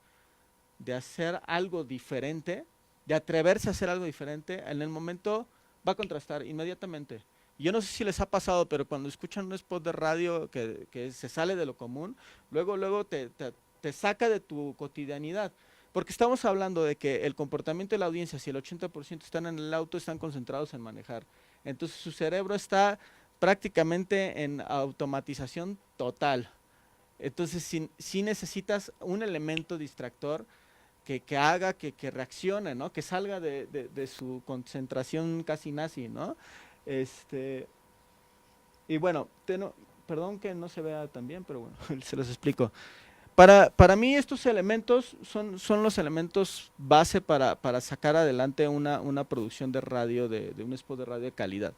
de hacer algo diferente, de atreverse a hacer algo diferente, en el momento va a contrastar inmediatamente. Yo no sé si les ha pasado, pero cuando escuchan un spot de radio que se sale de lo común, luego te saca de tu cotidianidad. Porque estamos hablando de que el comportamiento de la audiencia, si el 80% están en el auto, están concentrados en manejar. Entonces su cerebro está prácticamente en automatización total. Entonces si necesitas un elemento distractor que haga que reaccione, ¿no? Que salga de su concentración casi nazi, ¿no? Y bueno, perdón que no se vea tan bien, pero bueno, se los explico. Para mí estos elementos son los elementos base para sacar adelante una producción de radio, de un spot de radio de calidad.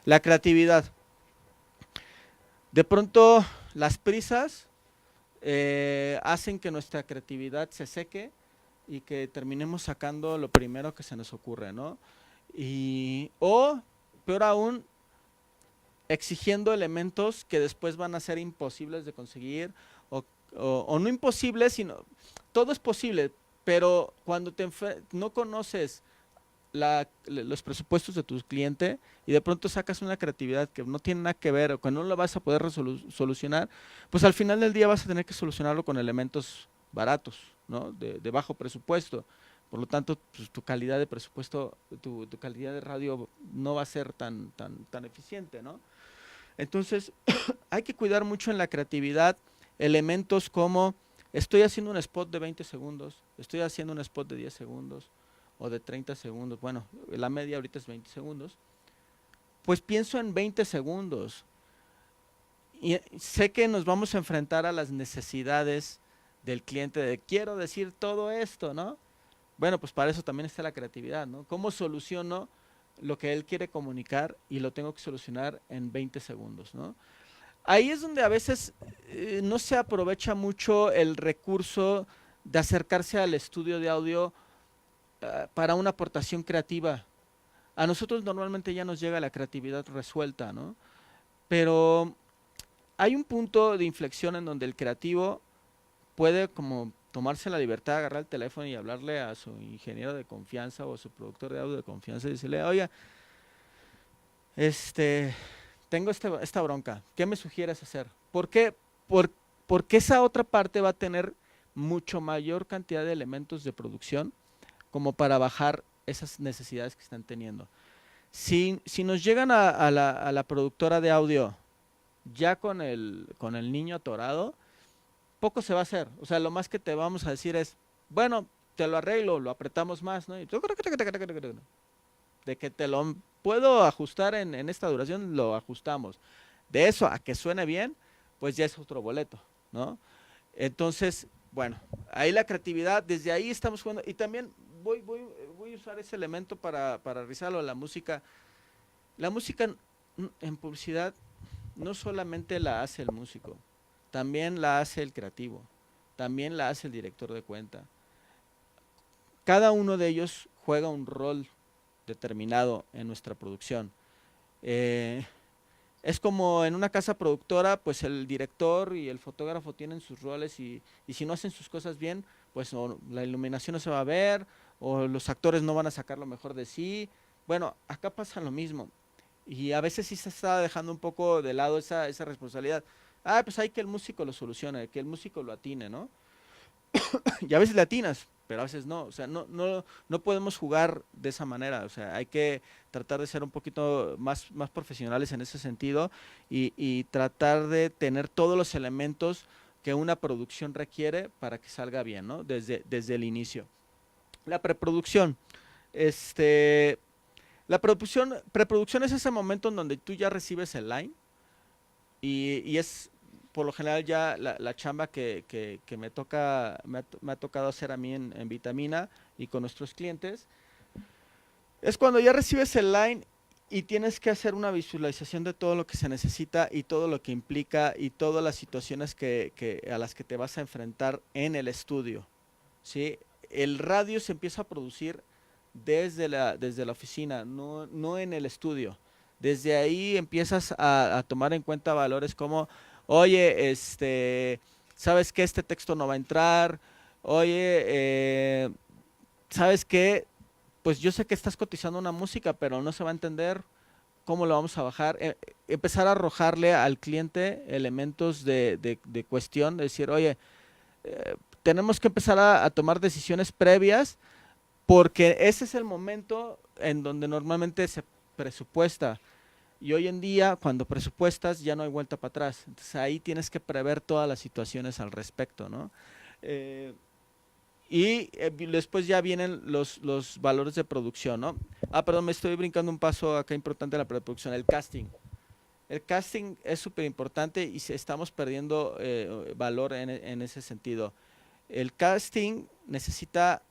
La creatividad. De pronto las prisas hacen que nuestra creatividad se seque y que terminemos sacando lo primero que se nos ocurre, ¿no? O, peor aún, exigiendo elementos que después van a ser imposibles de conseguir o no imposibles, sino todo es posible, pero cuando no conoces los presupuestos de tu cliente y de pronto sacas una creatividad que no tiene nada que ver o que no lo vas a poder solucionar, pues al final del día vas a tener que solucionarlo con elementos baratos, ¿no? De bajo presupuesto. Por lo tanto, pues, tu calidad de presupuesto, tu calidad de radio no va a ser tan eficiente, ¿no? Entonces, hay que cuidar mucho en la creatividad elementos como estoy haciendo un spot de 20 segundos, estoy haciendo un spot de 10 segundos o de 30 segundos, bueno, la media ahorita es 20 segundos, pues pienso en 20 segundos y sé que nos vamos a enfrentar a las necesidades del cliente de quiero decir todo esto, ¿no? Bueno, pues para eso también está la creatividad, ¿no? ¿Cómo soluciono lo que él quiere comunicar y lo tengo que solucionar en 20 segundos, ¿no? Ahí es donde a veces no se aprovecha mucho el recurso de acercarse al estudio de audio para una aportación creativa. A nosotros normalmente ya nos llega la creatividad resuelta, ¿no? Pero hay un punto de inflexión en donde el creativo puede como tomarse la libertad de agarrar el teléfono y hablarle a su ingeniero de confianza o a su productor de audio de confianza y decirle, oiga, tengo esta bronca, ¿qué me sugieres hacer? ¿Por qué? Porque esa otra parte va a tener mucho mayor cantidad de elementos de producción como para bajar esas necesidades que están teniendo. Si nos llegan a la productora de audio ya con el niño atorado, poco se va a hacer. O sea, lo más que te vamos a decir es, bueno, te lo arreglo, lo apretamos más, ¿no? De que te lo puedo ajustar en esta duración, lo ajustamos. De eso a que suene bien, pues ya es otro boleto, ¿no? Entonces, bueno, ahí la creatividad, desde ahí estamos jugando. Y también voy a usar ese elemento para realizarlo, la música. La música en publicidad no solamente la hace el músico, también la hace el creativo, también la hace el director de cuenta. Cada uno de ellos juega un rol determinado en nuestra producción. Es como en una casa productora, pues el director y el fotógrafo tienen sus roles y si no hacen sus cosas bien, pues la iluminación no se va a ver o los actores no van a sacar lo mejor de sí. Bueno, acá pasa lo mismo y a veces sí se está dejando un poco de lado esa responsabilidad. Pues hay que el músico lo solucione, que el músico lo atine, ¿no? Y a veces le atinas, pero a veces no. O sea, no podemos jugar de esa manera. O sea, hay que tratar de ser un poquito más profesionales en ese sentido y tratar de tener todos los elementos que una producción requiere para que salga bien, ¿no? Desde el inicio. La preproducción. La preproducción es ese momento en donde tú ya recibes el line y es por lo general ya la chamba que me ha tocado hacer a mí en Vitamina y con nuestros clientes, es cuando ya recibes el line y tienes que hacer una visualización de todo lo que se necesita y todo lo que implica y todas las situaciones a las que te vas a enfrentar en el estudio, ¿sí? El radio se empieza a producir desde la oficina, no en el estudio. Desde ahí empiezas a tomar en cuenta valores como, oye, ¿sabes que este texto no va a entrar? Oye, ¿sabes qué? Pues yo sé que estás cotizando una música, pero no se va a entender. ¿Cómo lo vamos a bajar? Empezar a arrojarle al cliente elementos de cuestión, de decir, oye, tenemos que empezar a tomar decisiones previas porque ese es el momento en donde normalmente se presupuesta. Y hoy en día, cuando presupuestas, ya no hay vuelta para atrás. Entonces ahí tienes que prever todas las situaciones al respecto, ¿no? Después ya vienen los valores de producción, ¿no? Perdón, me estoy brincando un paso acá importante en la preproducción, el casting. El casting es súper importante y estamos perdiendo valor en ese sentido. El casting necesita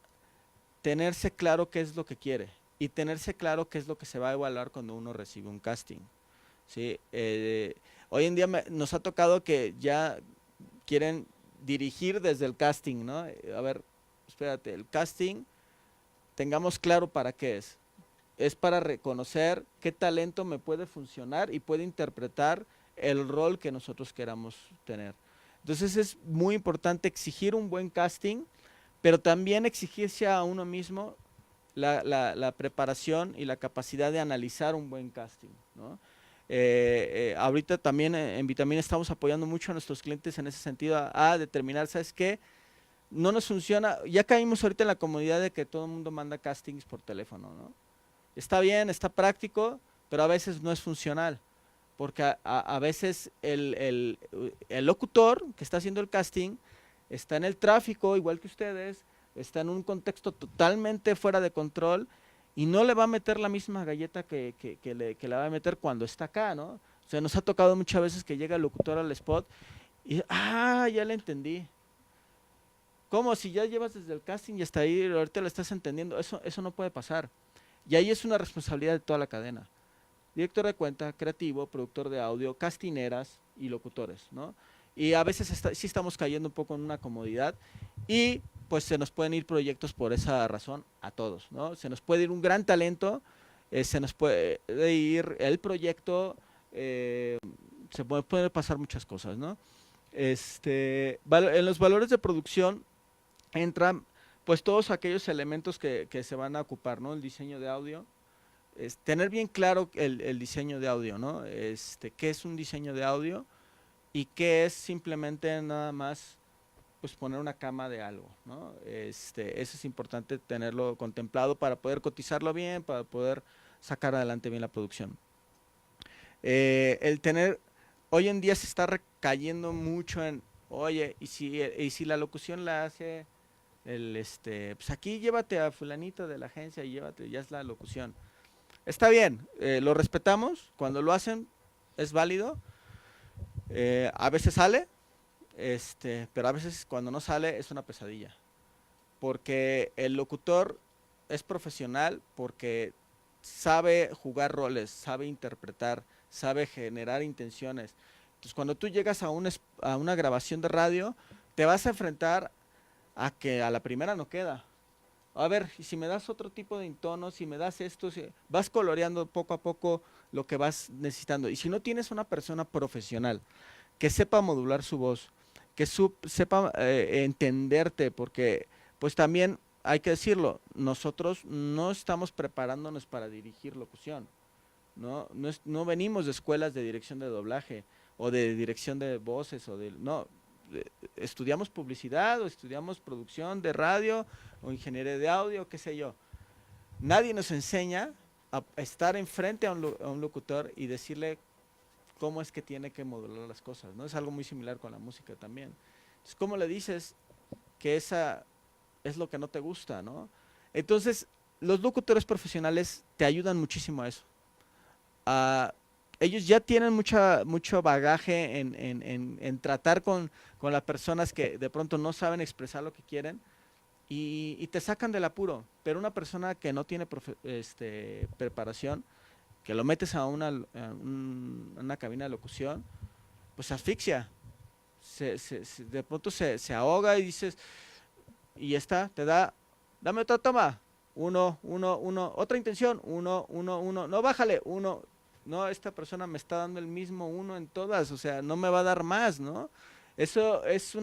tenerse claro qué es lo que quiere y tenerse claro qué es lo que se va a evaluar cuando uno recibe un casting. ¿Sí? Hoy en día nos ha tocado que ya quieren dirigir desde el casting, ¿no? A ver, espérate, el casting, tengamos claro para qué es. Es para reconocer qué talento me puede funcionar y puede interpretar el rol que nosotros queramos tener. Entonces es muy importante exigir un buen casting, pero también exigirse a uno mismo la preparación y la capacidad de analizar un buen casting, ¿no? Ahorita también en Vitamina estamos apoyando mucho a nuestros clientes en ese sentido a determinar, ¿sabes qué? No nos funciona, ya caímos ahorita en la comodidad de que todo el mundo manda castings por teléfono, ¿no? Está bien, está práctico, pero a veces no es funcional, porque a veces el locutor que está haciendo el casting está en el tráfico, igual que ustedes, está en un contexto totalmente fuera de control y no le va a meter la misma galleta que le va a meter cuando está acá, ¿no? O sea, nos ha tocado muchas veces que llega el locutor al spot y, ya le entendí. ¿Cómo? Si ya llevas desde el casting y hasta ahí, ahorita lo estás entendiendo, eso no puede pasar. Y ahí es una responsabilidad de toda la cadena. Director de cuenta, creativo, productor de audio, castineras y locutores, ¿no? Y a veces sí estamos cayendo un poco en una comodidad y pues se nos pueden ir proyectos por esa razón a todos, ¿no? Se nos puede ir un gran talento, se nos puede ir el proyecto, se puede pasar muchas cosas, ¿no? En los valores de producción entran pues todos aquellos elementos que se van a ocupar, ¿no? El diseño de audio, tener bien claro el diseño de audio, ¿no? ¿Qué es un diseño de audio? Y qué es simplemente nada más pues poner una cama de algo, ¿no? Eso es importante tenerlo contemplado para poder cotizarlo bien, para poder sacar adelante bien la producción. Hoy en día se está recayendo mucho en, oye, y si la locución la hace pues aquí llévate a fulanito de la agencia y llévate, ya es la locución. Está bien, lo respetamos, cuando lo hacen es válido, a veces sale, pero a veces cuando no sale es una pesadilla, porque el locutor es profesional, porque sabe jugar roles, sabe interpretar, sabe generar intenciones. Entonces cuando tú llegas a una grabación de radio, te vas a enfrentar a que a la primera no queda. A ver, y si me das otro tipo de tono, si me das esto, vas coloreando poco a poco lo que vas necesitando. Y si no tienes una persona profesional que sepa modular su voz, que sepa entenderte, porque pues también hay que decirlo, nosotros no estamos preparándonos para dirigir locución, no venimos de escuelas de dirección de doblaje o de dirección de voces no, estudiamos publicidad o estudiamos producción de radio o ingeniería de audio, qué sé yo. Nadie nos enseña a estar enfrente a un locutor y decirle cómo es que tiene que modular las cosas, ¿no? Es algo muy similar con la música también. Entonces, ¿cómo le dices que esa es lo que no te gusta, ¿no? Entonces, los locutores profesionales te ayudan muchísimo a eso. Ellos ya tienen mucho bagaje en tratar con las personas que de pronto no saben expresar lo que quieren y te sacan del apuro. Pero una persona que no tiene preparación, que lo metes a una cabina de locución, pues se asfixia. De pronto se ahoga y dices, y está, dame otra toma. 1, 1, 1, otra intención, 1, 1, 1, no, bájale, 1, no, esta persona me está dando el mismo 1 en todas, o sea, no me va a dar más, ¿no? Eso es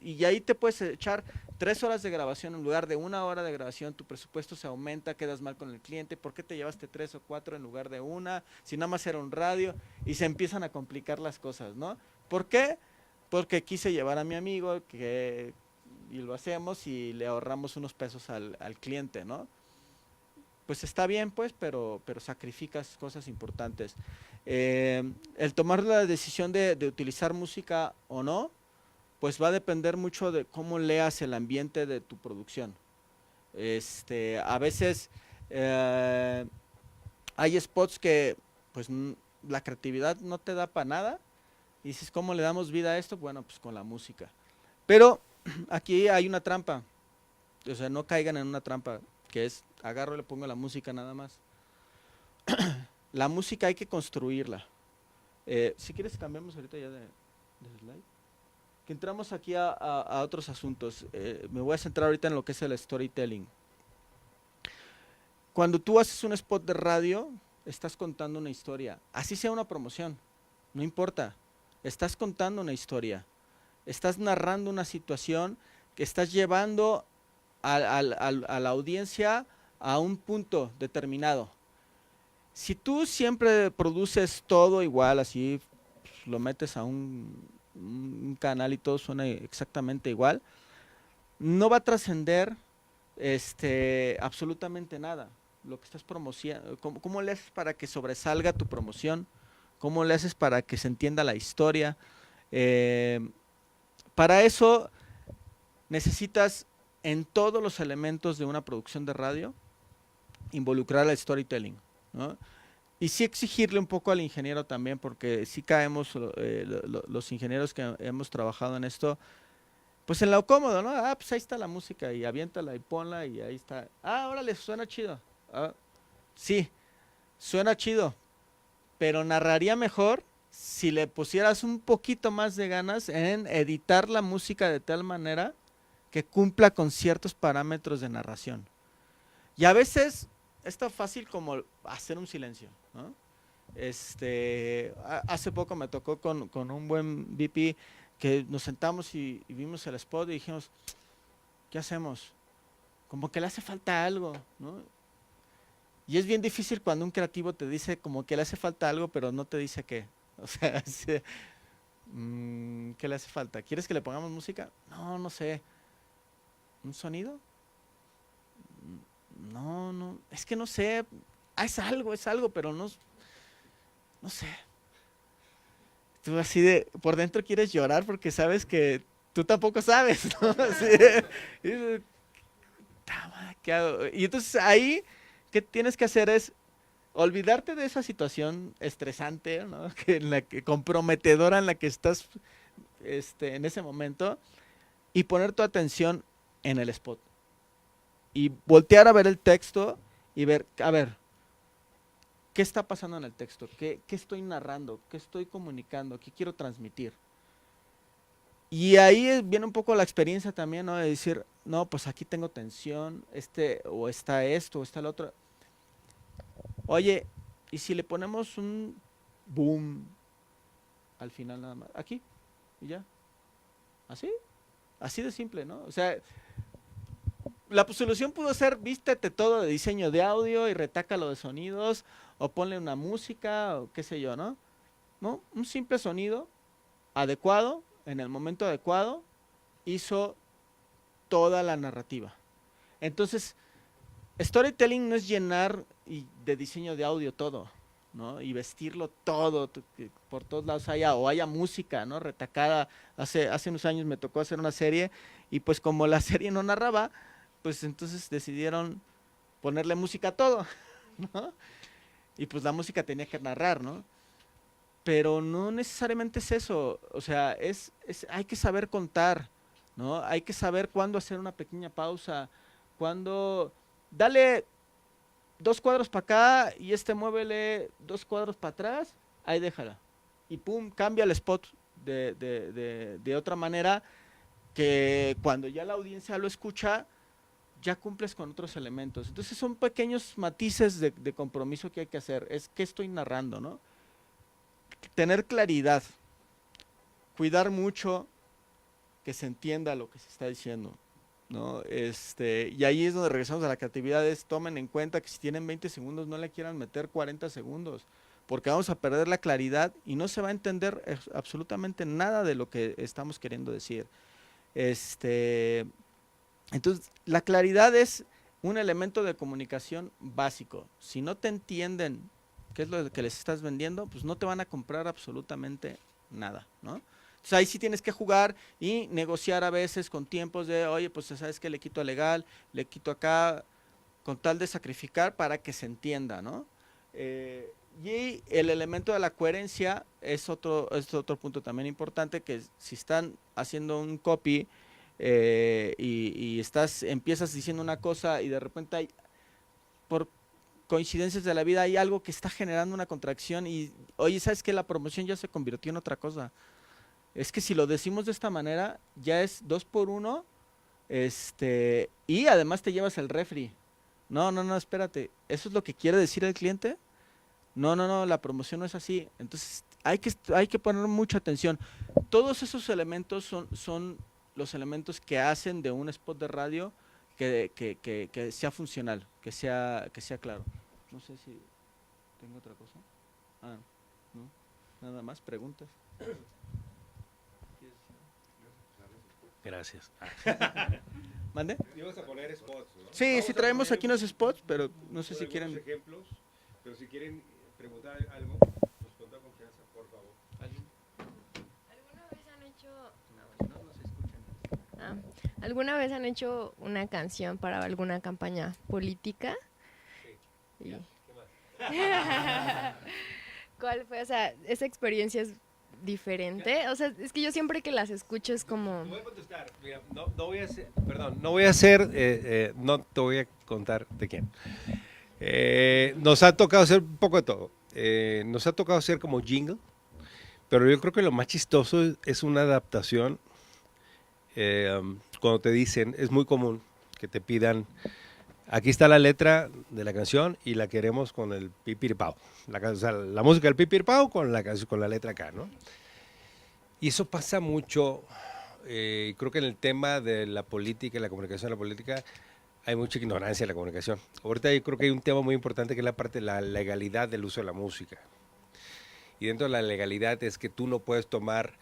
y ahí te puedes echar 3 horas de grabación en lugar de 1 hora de grabación, tu presupuesto se aumenta, quedas mal con el cliente, ¿por qué te llevaste 3 o 4 en lugar de una? Si nada más era un radio, y se empiezan a complicar las cosas, ¿no? ¿Por qué? Porque quise llevar a mi amigo, y lo hacemos y le ahorramos unos pesos al cliente, ¿no? Pues está bien, pues, pero sacrificas cosas importantes. El tomar la decisión de utilizar música o no, pues va a depender mucho de cómo leas el ambiente de tu producción. A veces hay spots que, pues, la creatividad no te da para nada. Y dices, ¿cómo le damos vida a esto? Bueno, pues con la música. Pero aquí hay una trampa. O sea, no caigan en una trampa, que es, agarro y le pongo la música nada más. La música hay que construirla. Si quieres cambiamos ahorita ya de slide. Que entramos aquí a otros asuntos. Me voy a centrar ahorita en lo que es el storytelling. Cuando tú haces un spot de radio, estás contando una historia. Así sea una promoción, no importa. Estás contando una historia. Estás narrando una situación que estás llevando a la audiencia a un punto determinado. Si tú siempre produces todo igual, así lo metes a un canal y todo suena exactamente igual, no va a trascender absolutamente nada. Lo que estás promocionando, ¿cómo le haces para que sobresalga tu promoción? ¿Cómo le haces para que se entienda la historia? Para eso necesitas en todos los elementos de una producción de radio involucrar al storytelling, ¿no? Y sí exigirle un poco al ingeniero también, porque sí caemos los ingenieros que hemos trabajado en esto, pues en lo cómodo, ¿no? Ah, pues ahí está la música y aviéntala y ponla y ahí está. Ah, órale, suena chido. Ah, sí, suena chido, pero narraría mejor si le pusieras un poquito más de ganas en editar la música de tal manera que cumpla con ciertos parámetros de narración. Y a veces es tan fácil como hacer un silencio, ¿no? Hace poco me tocó con un buen VP que nos sentamos y vimos el spot y dijimos, ¿qué hacemos? Como que le hace falta algo, ¿no? Y es bien difícil cuando un creativo te dice como que le hace falta algo, pero no te dice qué. O sea, ¿qué le hace falta? ¿Quieres que le pongamos música? No, no sé. ¿Un sonido? No, no, es que no sé. Ah, es algo, pero no sé. Tú así de, por dentro quieres llorar porque sabes que tú tampoco sabes, ¿no? Así, ¿qué hago? Y entonces ahí, ¿qué tienes que hacer? Es olvidarte de esa situación estresante, ¿no? Comprometedora en la que estás en ese momento y poner tu atención en el spot. Y voltear a ver el texto y ver, a ver, ¿qué está pasando en el texto? ¿Qué estoy narrando? ¿Qué estoy comunicando? ¿Qué quiero transmitir? Y ahí viene un poco la experiencia también, ¿no? De decir, no, pues aquí tengo tensión, o está esto, o está el otro. Oye, ¿y si le ponemos un boom al final nada más? Aquí, y ya. ¿Así? Así de simple, ¿no? O sea, la solución pudo ser, vístete todo de diseño de audio y retácalo de sonidos, o ponle una música, o qué sé yo, ¿no? ¿No? Un simple sonido adecuado, en el momento adecuado, hizo toda la narrativa. Entonces, storytelling no es llenar de diseño de audio todo, ¿no? Y vestirlo todo, por todos lados haya música, ¿no? Retacada. Hace unos años me tocó hacer una serie y pues como la serie no narraba, pues entonces decidieron ponerle música a todo, ¿no? Y pues la música tenía que narrar, ¿no? Pero no necesariamente es eso, o sea, hay que saber contar, ¿no? Hay que saber cuándo hacer una pequeña pausa, cuándo, dale 2 cuadros para acá y muévele 2 cuadros para atrás, ahí déjala. Y pum, cambia el spot de otra manera que cuando ya la audiencia lo escucha, ya cumples con otros elementos. Entonces son pequeños matices de compromiso que hay que hacer. Es qué estoy narrando, ¿no? Tener claridad, cuidar mucho que se entienda lo que se está diciendo, ¿no? Y ahí es donde regresamos a la creatividad, tomen en cuenta que si tienen 20 segundos no le quieran meter 40 segundos, porque vamos a perder la claridad y no se va a entender absolutamente nada de lo que estamos queriendo decir. Entonces, la claridad es un elemento de comunicación básico. Si no te entienden qué es lo que les estás vendiendo, pues no te van a comprar absolutamente nada, ¿no? Entonces ahí sí tienes que jugar y negociar a veces con tiempos de, oye, pues sabes que le quito a legal, le quito acá, con tal de sacrificar para que se entienda, ¿no? Y el elemento de la coherencia es otro punto también importante, que si están haciendo un copy y empiezas diciendo una cosa y de repente hay, por coincidencias de la vida, hay algo que está generando una contracción y, oye, ¿sabes qué? La promoción ya se convirtió en otra cosa. Es que si lo decimos de esta manera, ya es 2 por 1, y además te llevas el refri. No, espérate, ¿eso es lo que quiere decir el cliente? No, la promoción no es así. Entonces hay que poner mucha atención. Todos esos elementos son los elementos que hacen de un spot de radio que sea funcional, que sea claro. No sé si tengo otra cosa. No, nada más, preguntas. Gracias. ¿Mande? Ibas a poner spots, ¿no? Sí, traemos aquí unos spots, pero no sé si quieren. ejemplos, pero si quieren preguntar algo, pues con toda confianza, por favor. ¿Alguna vez han hecho ¿alguna vez han hecho una canción para alguna campaña política? Sí. Y- ¿Qué más? ¿Cuál fue? O sea, esa experiencia es diferente. O sea, es que yo siempre que las escucho es como... Te voy a contestar. Mira, no voy a hacer, perdón, no voy a hacer, no te voy a contar de quién. Nos ha tocado hacer un poco de todo. Nos ha tocado hacer como jingle, pero yo creo que lo más chistoso es una adaptación. Cuando te dicen, es muy común que te pidan, aquí está la letra de la canción y la queremos con el pipiripao. O sea, la música del pipiripao con la letra acá, ¿no? Y eso pasa mucho, creo que en el tema de la política y la comunicación de la política hay mucha ignorancia en la comunicación. Ahorita yo creo que hay un tema muy importante que es la parte de la legalidad del uso de la música. Y dentro de la legalidad es que tú no puedes tomar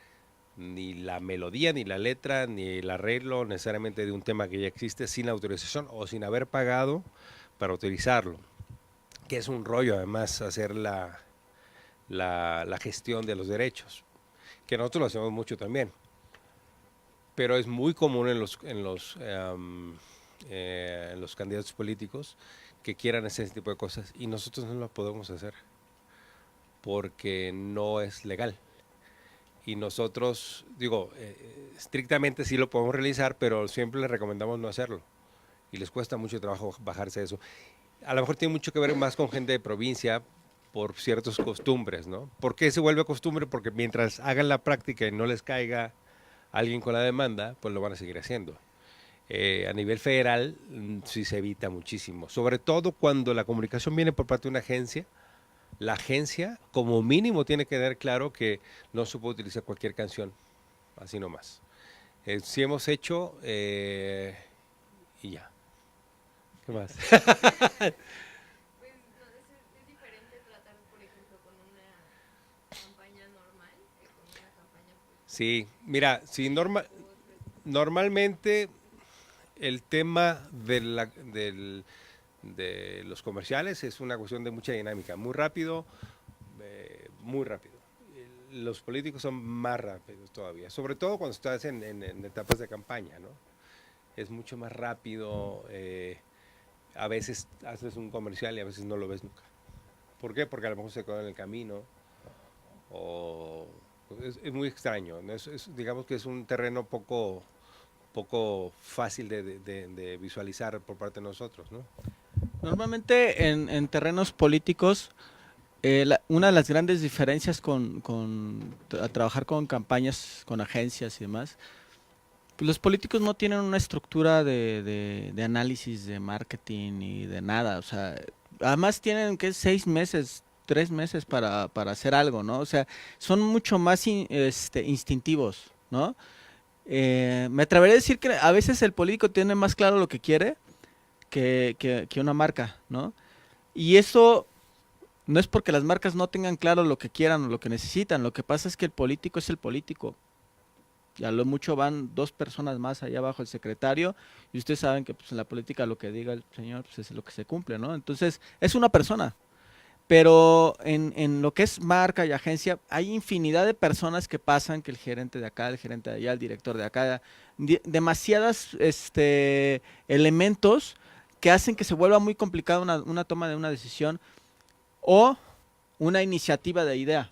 ni la melodía, ni la letra, ni el arreglo necesariamente de un tema que ya existe sin autorización o sin haber pagado para utilizarlo. Que es un rollo además hacer la gestión de los derechos, que nosotros lo hacemos mucho también. Pero es muy común en los candidatos políticos que quieran hacer ese tipo de cosas y nosotros no lo podemos hacer porque no es legal. Y nosotros, estrictamente sí lo podemos realizar, pero siempre les recomendamos no hacerlo. Y les cuesta mucho trabajo bajarse de eso. A lo mejor tiene mucho que ver más con gente de provincia por ciertas costumbres, ¿no? ¿Por qué se vuelve costumbre? Porque mientras hagan la práctica y no les caiga alguien con la demanda, pues lo van a seguir haciendo. A nivel federal sí se evita muchísimo. Sobre todo cuando la comunicación viene por parte de una agencia. La agencia, como mínimo, tiene que dar claro que no se puede utilizar cualquier canción, así nomás. Sí hemos hecho y ya. ¿Qué más? Pues no, es diferente tratar, por ejemplo, con una campaña normal que con una campaña política. Sí, mira, sí, normalmente el tema de los comerciales es una cuestión de mucha dinámica, muy rápido, muy rápido. Los políticos son más rápidos todavía, sobre todo cuando estás en etapas de campaña, ¿no? Es mucho más rápido, a veces haces un comercial y a veces no lo ves nunca. ¿Por qué? Porque a lo mejor se quedó en el camino, o es muy extraño, ¿no? Digamos que es un terreno poco fácil de visualizar por parte de nosotros, ¿no? Normalmente en terrenos políticos, una de las grandes diferencias con trabajar con campañas, con agencias y demás, Pues los políticos no tienen una estructura de análisis de marketing y de nada, o sea, además tienen que 6 meses, 3 meses para hacer algo, ¿no? O sea, son mucho más instintivos, ¿no? Me atrevería a decir que a veces el político tiene más claro lo que quiere que una marca, ¿no? Y eso no es porque las marcas no tengan claro lo que quieran o lo que necesitan, lo que pasa es que el político es el político. Y a lo mucho van 2 personas más allá abajo, el secretario, y ustedes saben que pues, en la política lo que diga el señor pues, es lo que se cumple, ¿no? Entonces, es una persona. Pero en lo que es marca y agencia, hay infinidad de personas que pasan, que el gerente de acá, el gerente de allá, el director de acá, demasiadas elementos que hacen que se vuelva muy complicada una toma de una decisión o una iniciativa de idea.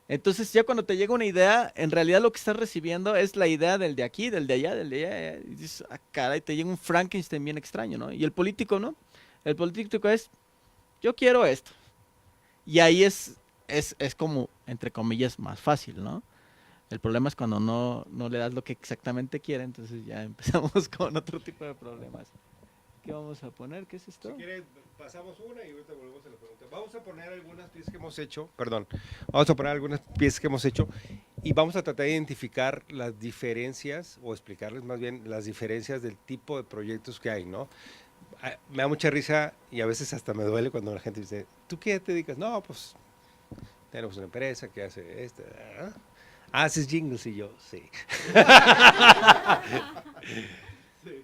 Entonces ya cuando te llega una idea, en realidad lo que estás recibiendo es la idea del de aquí, del de allá, del de allá. Y dices, ah, caray, te llega un Frankenstein bien extraño, ¿no? Y el político, ¿no? El político es, yo quiero esto. Y ahí es como, entre comillas, más fácil, ¿no? El problema es cuando no le das lo que exactamente quiere, entonces ya empezamos con otro tipo de problemas. ¿Qué vamos a poner? ¿Qué es esto? Si quieres, pasamos una y ahorita volvemos a la pregunta. Vamos a poner algunas piezas que hemos hecho, perdón, vamos a poner algunas piezas que hemos hecho y vamos a tratar de identificar las diferencias o explicarles más bien las diferencias del tipo de proyectos que hay, ¿no? Me da mucha risa y a veces hasta me duele cuando la gente dice, ¿tú qué te dedicas? No, pues tenemos una empresa que hace esto. ¿Haces jingles? Y yo, sí.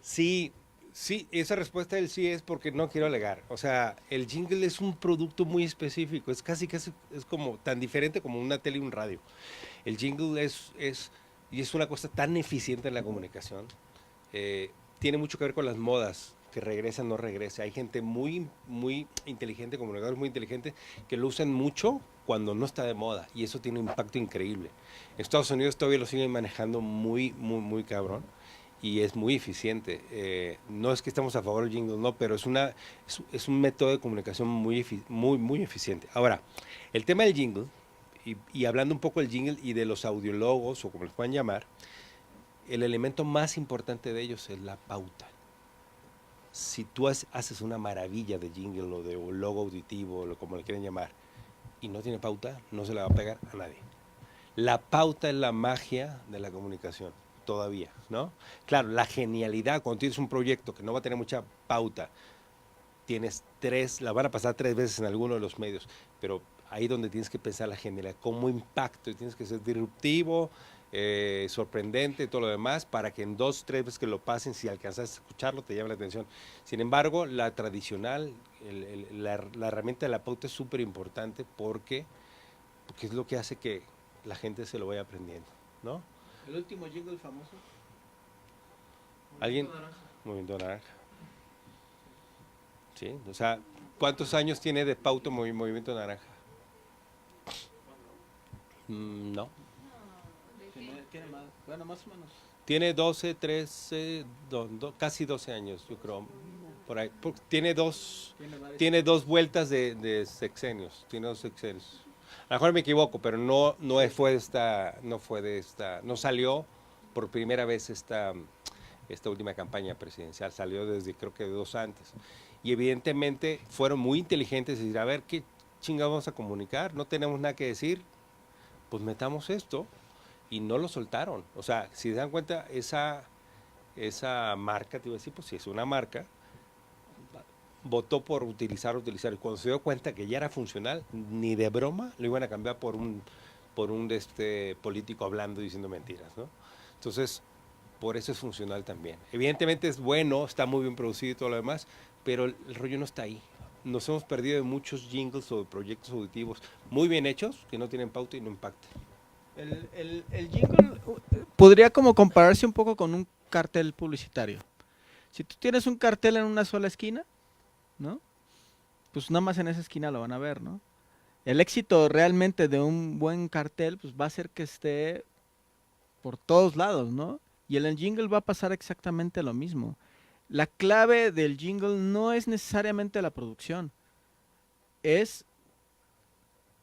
Sí, sí, esa respuesta del sí es porque no quiero alegar. O sea, el jingle es un producto muy específico, es casi es como tan diferente como una tele y un radio. El jingle y es una cosa tan eficiente en la comunicación. Tiene mucho que ver con las modas, que regresa, no regresa. Hay gente muy inteligente, comunicadores muy inteligentes, que lo usan mucho cuando no está de moda y eso tiene un impacto increíble. En Estados Unidos todavía lo siguen manejando muy cabrón y es muy eficiente. No es que estamos a favor del jingle, no, pero es un método de comunicación muy eficiente. Ahora, el tema del jingle, y hablando un poco del jingle y de los audiólogos, o como les puedan llamar, el elemento más importante de ellos es la pauta. Si tú haces una maravilla de jingle o de logo auditivo, o como le quieren llamar, y no tiene pauta, no se la va a pegar a nadie. La pauta es la magia de la comunicación, todavía, ¿no? Claro, la genialidad, cuando tienes un proyecto que no va a tener mucha pauta, tienes la van a pasar 3 veces en alguno de los medios, pero ahí donde tienes que pensar la genialidad, cómo impacto, y tienes que ser disruptivo, sorprendente y todo lo demás, para que en 2, 3 veces que lo pasen, si alcanzas a escucharlo, te llame la atención. Sin embargo, la tradicional, la herramienta de la pauta es súper importante porque es lo que hace que la gente se lo vaya aprendiendo, ¿no? El último jingle famoso. ¿Alguien? Movimiento Naranja. Sí, o sea, ¿cuántos años tiene de pauta Movimiento Naranja? No. Tiene más, bueno, más o menos. Tiene 12, 13, casi 12 años, yo creo. Por ahí. Tiene dos vueltas de sexenios. Tiene 2 sexenios. A lo mejor me equivoco, pero no salió por primera vez esta última campaña presidencial, salió desde creo que 2 antes. Y evidentemente fueron muy inteligentes y decir, a ver, ¿qué chingados vamos a comunicar? No tenemos nada que decir, pues metamos esto. Y no lo soltaron. O sea, si se dan cuenta, esa marca, te iba a decir, pues si es una marca, votó por utilizar. Y cuando se dio cuenta que ya era funcional, ni de broma lo iban a cambiar por un político hablando y diciendo mentiras, ¿no? Entonces, por eso es funcional también. Evidentemente es bueno, está muy bien producido y todo lo demás, pero el rollo no está ahí. Nos hemos perdido de muchos jingles o de proyectos auditivos muy bien hechos, que no tienen pauta y no impactan. El jingle podría como compararse un poco con un cartel publicitario. Si tú tienes un cartel en una sola esquina, ¿no? Pues nada más en esa esquina lo van a ver, ¿no? El éxito realmente de un buen cartel, pues va a ser que esté por todos lados, ¿no? Y en el jingle va a pasar exactamente lo mismo. La clave del jingle no es necesariamente la producción.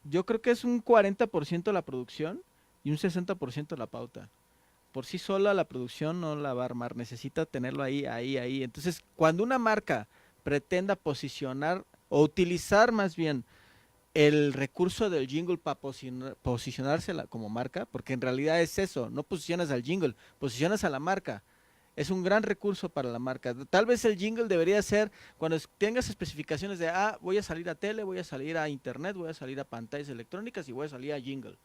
Yo creo que es un 40% la producción y un 60% la pauta. por sí sola la producción no la va a armar, necesita tenerlo ahí. Entonces, cuando una marca pretenda posicionar o utilizar más bien el recurso del jingle para posicionársela como marca, porque en realidad es eso, no posicionas al jingle, posicionas a la marca. Es un gran recurso para la marca. Tal vez el jingle debería ser cuando tengas especificaciones de, voy a salir a tele, voy a salir a internet, voy a salir a pantallas electrónicas y voy a salir a jingle.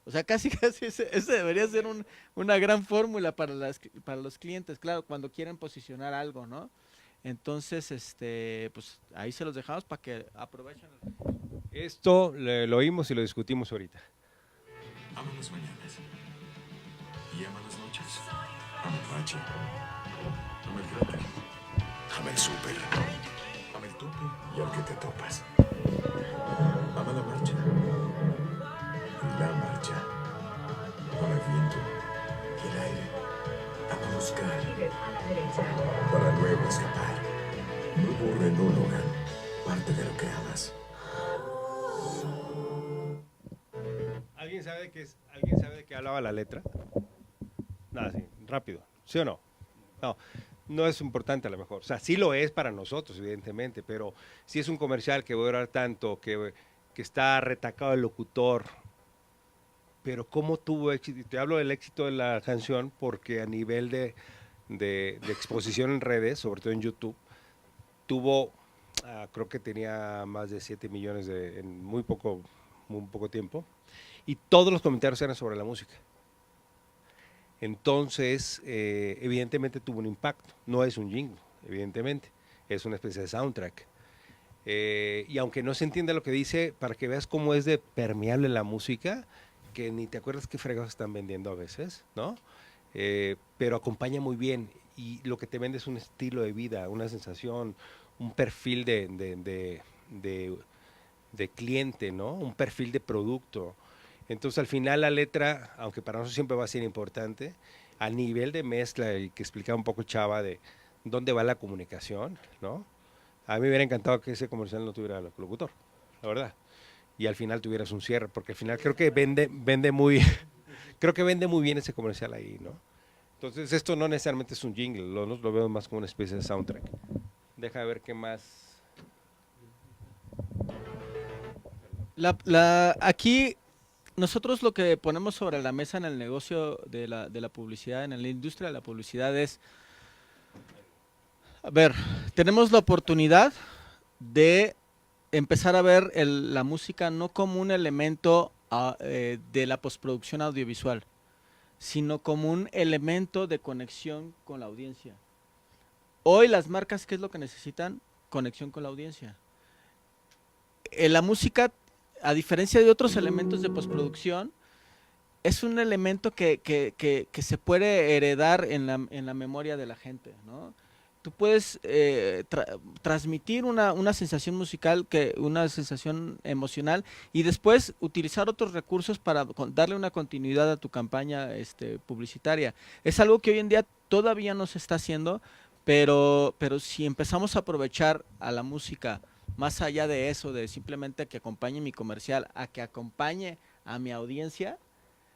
O sea, casi ese debería ser una gran fórmula para los clientes, claro, cuando quieren posicionar algo, ¿no? Entonces, pues ahí se los dejamos para que aprovechen. Esto lo oímos y lo discutimos ahorita. Ama las mañanas y ama las noches. Ama el bache, ama el gratis, ama el súper, ama el tope y al que te topas. Ama la marcha, ama el viento y el aire. Ama buscar para luego escapar. Nuevo Renault Logan, parte de lo que amas. ¿Alguien sabe de qué hablaba la letra? Nada, sí, rápido. ¿Sí o no? No, no es importante a lo mejor. O sea, sí lo es para nosotros, evidentemente, pero si es un comercial que va a durar tanto, que está retacado el locutor, pero ¿cómo tuvo éxito? Y te hablo del éxito de la canción porque a nivel de exposición en redes, sobre todo en YouTube, tuvo, creo que tenía más de 7 millones en muy poco tiempo, y todos los comentarios eran sobre la música. Entonces, evidentemente tuvo un impacto. No es un jingle, evidentemente, es una especie de soundtrack. Y aunque no se entienda lo que dice, para que veas cómo es de permeable la música, que ni te acuerdas qué fregados están vendiendo a veces, ¿no? Pero acompaña muy bien, y lo que te vende es un estilo de vida, una sensación, un perfil de cliente, ¿no? Un perfil de producto. Entonces, al final la letra, aunque para nosotros siempre va a ser importante, a nivel de mezcla, y que explicaba un poco Chava de dónde va la comunicación, ¿no? A mí me hubiera encantado que ese comercial no tuviera locutor, la verdad. Y al final tuvieras un cierre, porque al final creo que vende muy bien ese comercial ahí, ¿no? Entonces, esto no necesariamente es un jingle, lo veo más como una especie de soundtrack. Deja ver qué más. Aquí nosotros lo que ponemos sobre la mesa en el negocio de la publicidad, en la industria de la publicidad es, a ver, tenemos la oportunidad de empezar a ver la música no como un elemento de la postproducción audiovisual, sino como un elemento de conexión con la audiencia. Hoy las marcas, ¿qué es lo que necesitan? Conexión con la audiencia. La música, a diferencia de otros elementos de postproducción, es un elemento que se puede heredar en la memoria de la gente, ¿no? Tú puedes transmitir una sensación musical, una sensación emocional, y después utilizar otros recursos para darle una continuidad a tu campaña publicitaria. Es algo que hoy en día todavía no se está haciendo, pero si empezamos a aprovechar a la música más allá de eso, de simplemente que acompañe mi comercial, a que acompañe a mi audiencia,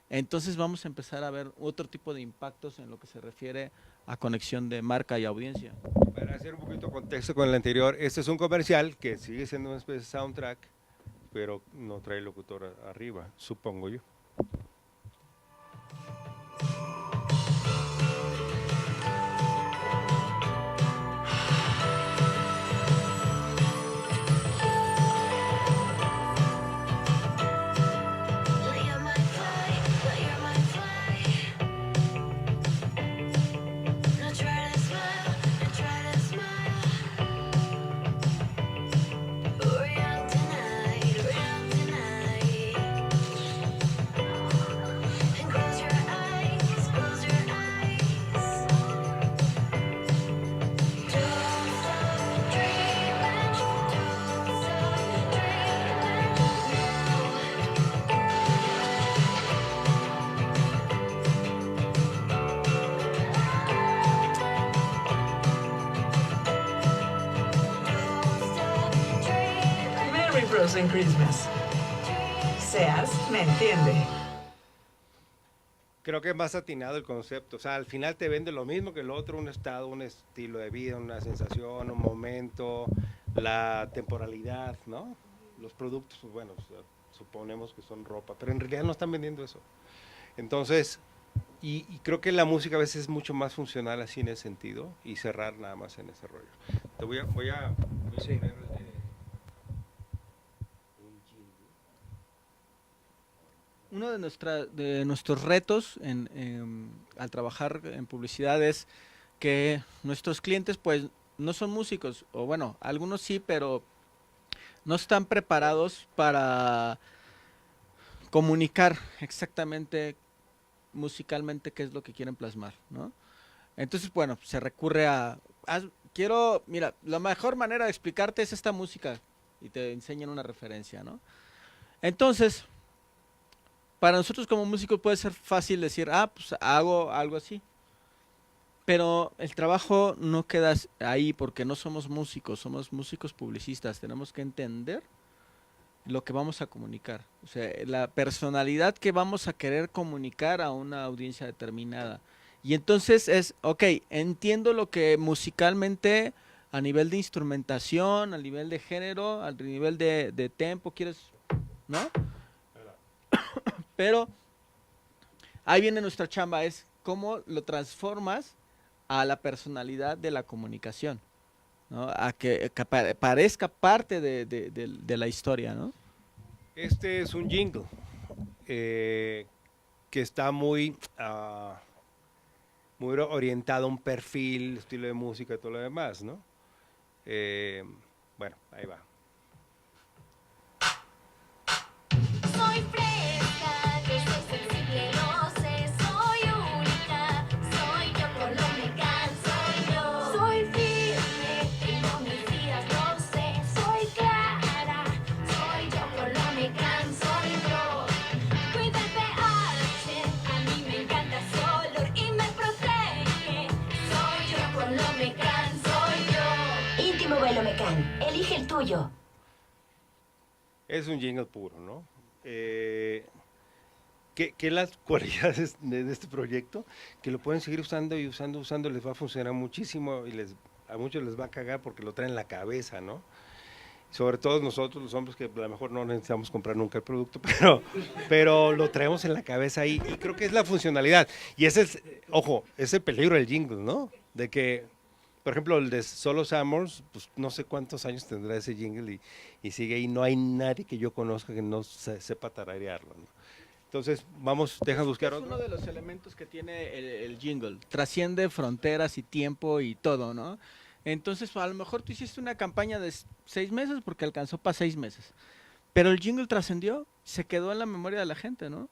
entonces vamos a empezar a ver otro tipo de impactos en lo que se refiere a conexión de marca y audiencia. Para hacer un poquito de contexto con el anterior, este es un comercial que sigue siendo una especie de soundtrack, pero no trae locutor arriba, supongo yo. Merry Frozen Christmas. Sears me entiende. Creo que es más atinado el concepto. O sea, al final te vende lo mismo que el otro, un estado, un estilo de vida, una sensación, un momento, la temporalidad, ¿no? Los productos, pues bueno, o sea, suponemos que son ropa, pero en realidad no están vendiendo eso. Entonces, y creo que la música a veces es mucho más funcional así en ese sentido y cerrar nada más en ese rollo. Te voy a Sí. poner un jingle. Uno de nuestros retos al trabajar en publicidad es que nuestros clientes pues no son músicos, o bueno, algunos sí, pero no están preparados para comunicar exactamente musicalmente qué es lo que quieren plasmar, ¿no? Entonces, bueno, se recurre mira, la mejor manera de explicarte es esta música y te enseñan una referencia, ¿no? Entonces, para nosotros como músicos puede ser fácil decir, pues hago algo así. Pero el trabajo no queda ahí porque no somos músicos publicistas. Tenemos que entender lo que vamos a comunicar. O sea, la personalidad que vamos a querer comunicar a una audiencia determinada. Y entonces ok, entiendo lo que musicalmente, a nivel de instrumentación, a nivel de género, a nivel de tempo, quieres, ¿no? Pero ahí viene nuestra chamba, es cómo lo transformas a la personalidad de la comunicación, ¿no? A que parezca parte de la historia, ¿no? Este es un jingle que está muy orientado a un perfil, estilo de música y todo lo demás, ¿no? Bueno, ahí va. Soy fresca, yo soy sensible, lo sé, soy única, soy yo, con lo me canso yo. Soy firme, tengo mis días, lo sé, soy clara, soy yo, con lo me canso yo. Cuida el pH, a mí me encanta ese olor y me protege, soy yo, con lo me canso yo. Íntimo Velomecán, elige el tuyo. Es un jingle puro, ¿no? ¿Qué las cualidades de este proyecto? Que lo pueden seguir usando y usando, les va a funcionar muchísimo y a muchos les va a cagar porque lo traen en la cabeza, ¿no? Sobre todo nosotros, los hombres, que a lo mejor no necesitamos comprar nunca el producto, pero lo traemos en la cabeza ahí y creo que es la funcionalidad. Y ese es, ojo, es el peligro del jingle, ¿no? De que, por ejemplo, el de Solo Summers, pues no sé cuántos años tendrá ese jingle y sigue ahí. No hay nadie que yo conozca que no sepa tararearlo, ¿no? Entonces, deja buscar Es otro. uno de los elementos que tiene el jingle. Trasciende fronteras y tiempo y todo, ¿no? Entonces, a lo mejor tú hiciste una campaña de 6 meses porque alcanzó para 6 meses. Pero el jingle trascendió, se quedó en la memoria de la gente, ¿no?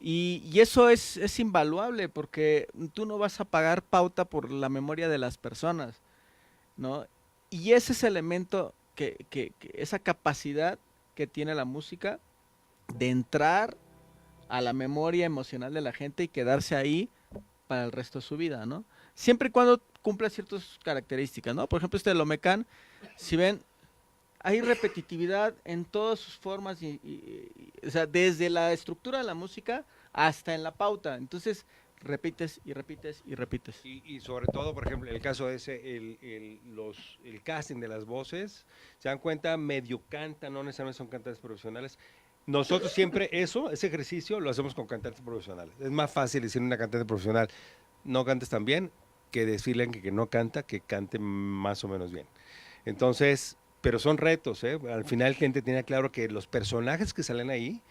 Y eso es invaluable porque tú no vas a pagar pauta por la memoria de las personas, ¿no? Y ese es el elemento, esa capacidad que tiene la música de entrar a la memoria emocional de la gente y quedarse ahí para el resto de su vida, ¿no? Siempre y cuando cumpla ciertas características, ¿no? Por ejemplo, este de Lomecán, si ven, hay repetitividad en todas sus formas, o sea, desde la estructura de la música hasta en la pauta. Entonces, repites y repites y repites. Y sobre todo, por ejemplo, el caso ese, el casting de las voces, se dan cuenta, medio cantan, no necesariamente son cantantes profesionales. Nosotros siempre ese ejercicio lo hacemos con cantantes profesionales. Es más fácil decir a una cantante profesional, no cantes tan bien, que decirle que no canta, que cante más o menos bien. Entonces, pero son retos, ¿eh? Al final el cliente tenía claro que los personajes que salen ahí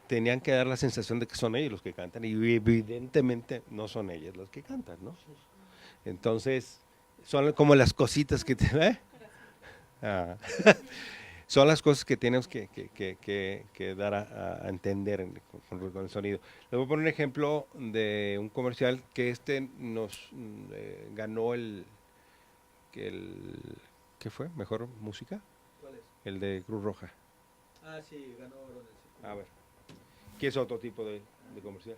tenían que dar la sensación de que son ellos los que cantan y evidentemente no son ellos los que cantan, ¿no? Entonces, son como las cositas que son las cosas que tenemos que dar a entender con el sonido. Les voy a poner un ejemplo de un comercial que nos ganó ¿qué fue? ¿Mejor música? ¿Cuál es? El de Cruz Roja. Ah, sí, ganó oro en el circuito. A ver, ¿qué es otro tipo de comercial?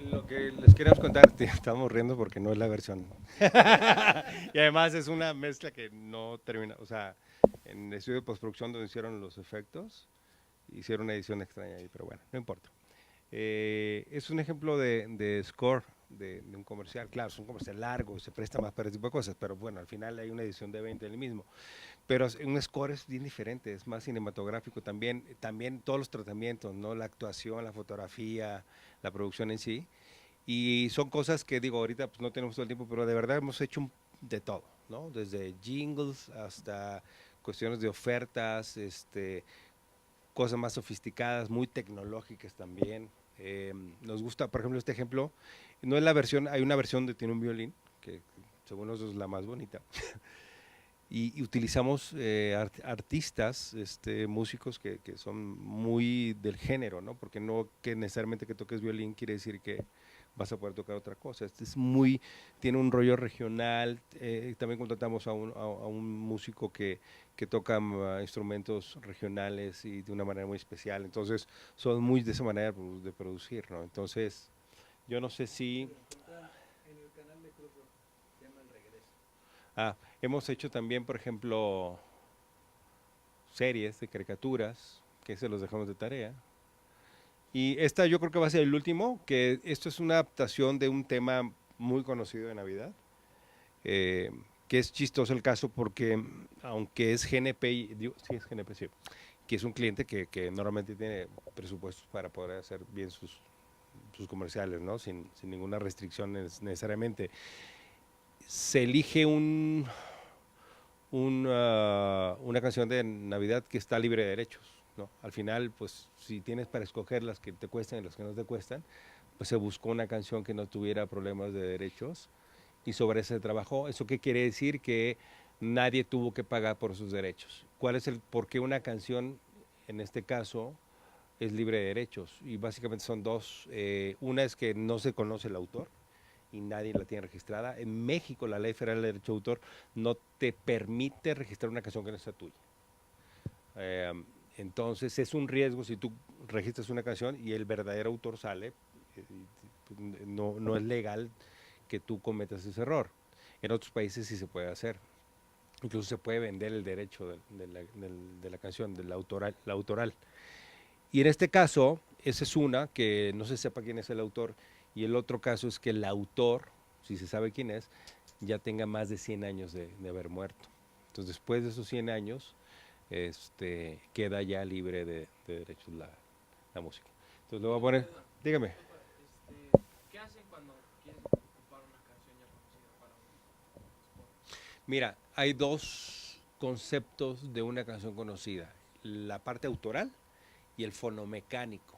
Lo que les queríamos contar, estamos riendo porque no es la versión. Y además es una mezcla que no termina, o sea, en el estudio de postproducción donde hicieron los efectos, hicieron una edición extraña ahí, pero bueno, no importa. Es un ejemplo de score de un comercial. Claro, es un comercial largo, se presta más para ese tipo de cosas, pero bueno, al final hay una edición de 20 del mismo. Pero un score es bien diferente, es más cinematográfico también, también todos los tratamientos, ¿no? La actuación, la fotografía, la producción en sí. Y son cosas que digo, ahorita pues no tenemos todo el tiempo, pero de verdad hemos hecho de todo, ¿no? Desde jingles hasta cuestiones de ofertas, cosas más sofisticadas, muy tecnológicas también. Nos gusta, por ejemplo, este ejemplo, no es la versión, hay una versión de tiene un violín, que según nosotros es la más bonita. Y utilizamos artistas, músicos que son muy del género, ¿no? Porque no que necesariamente que toques violín quiere decir que vas a poder tocar otra cosa. Tiene un rollo regional. También contratamos a un músico que toca instrumentos regionales y de una manera muy especial. Entonces, son muy de esa manera de producir, ¿no? Entonces, yo no sé si... hemos hecho también, por ejemplo, series de caricaturas, que se los dejamos de tarea. Y esta yo creo que va a ser el último, que esto es una adaptación de un tema muy conocido de Navidad, que es chistoso el caso porque, aunque es GNP, sí es GNP, sí, que es un cliente que normalmente tiene presupuestos para poder hacer bien sus comerciales, ¿no? Sin ninguna restricción necesariamente. Se elige una canción de Navidad que está libre de derechos, ¿no? Al final, pues, si tienes para escoger las que te cuestan y las que no te cuestan, pues se buscó una canción que no tuviera problemas de derechos y sobre ese se trabajó. ¿Eso qué quiere decir? Que nadie tuvo que pagar por sus derechos. ¿Cuál es por qué una canción, en este caso, es libre de derechos? Y básicamente son dos. Una es que no se conoce el autor y nadie la tiene registrada. En México la Ley Federal de Derecho de Autor no te permite registrar una canción que no sea tuya. Entonces es un riesgo si tú registras una canción y el verdadero autor sale, no es legal que tú cometas ese error. En otros países sí se puede hacer. Incluso se puede vender el derecho de la canción, la autoral. Y en este caso, esa es una, que no se sepa quién es el autor, y el otro caso es que el autor, si se sabe quién es, ya tenga más de 100 años de haber muerto. Entonces, después de esos 100 años, queda ya libre de derechos la música. Entonces, lo voy a poner, dígame. ¿Qué hacen cuando quieren ocupar una canción ya conocida para un spot? Mira, hay dos conceptos de una canción conocida, la parte autoral y el fonomecánico.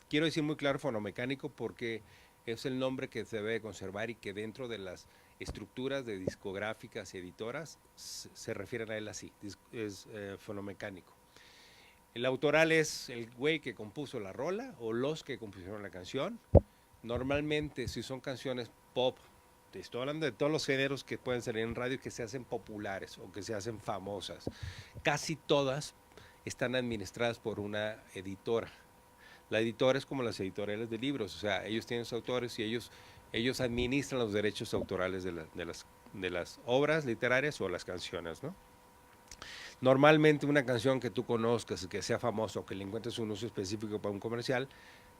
Quiero decir muy claro fonomecánico porque es el nombre que se debe conservar y que dentro de las estructuras de discográficas y editoras se refieren a él así, es fonomecánico. El autoral es el güey que compuso la rola o los que compusieron la canción. Normalmente, si son canciones pop, te estoy hablando de todos los géneros que pueden salir en radio que se hacen populares o que se hacen famosas. Casi todas están administradas por una editora. La editora es como las editoriales de libros, o sea, ellos tienen sus autores y ellos administran los derechos autorales de las obras literarias o las canciones, ¿no? Normalmente una canción que tú conozcas, que sea famosa o que le encuentres un uso específico para un comercial,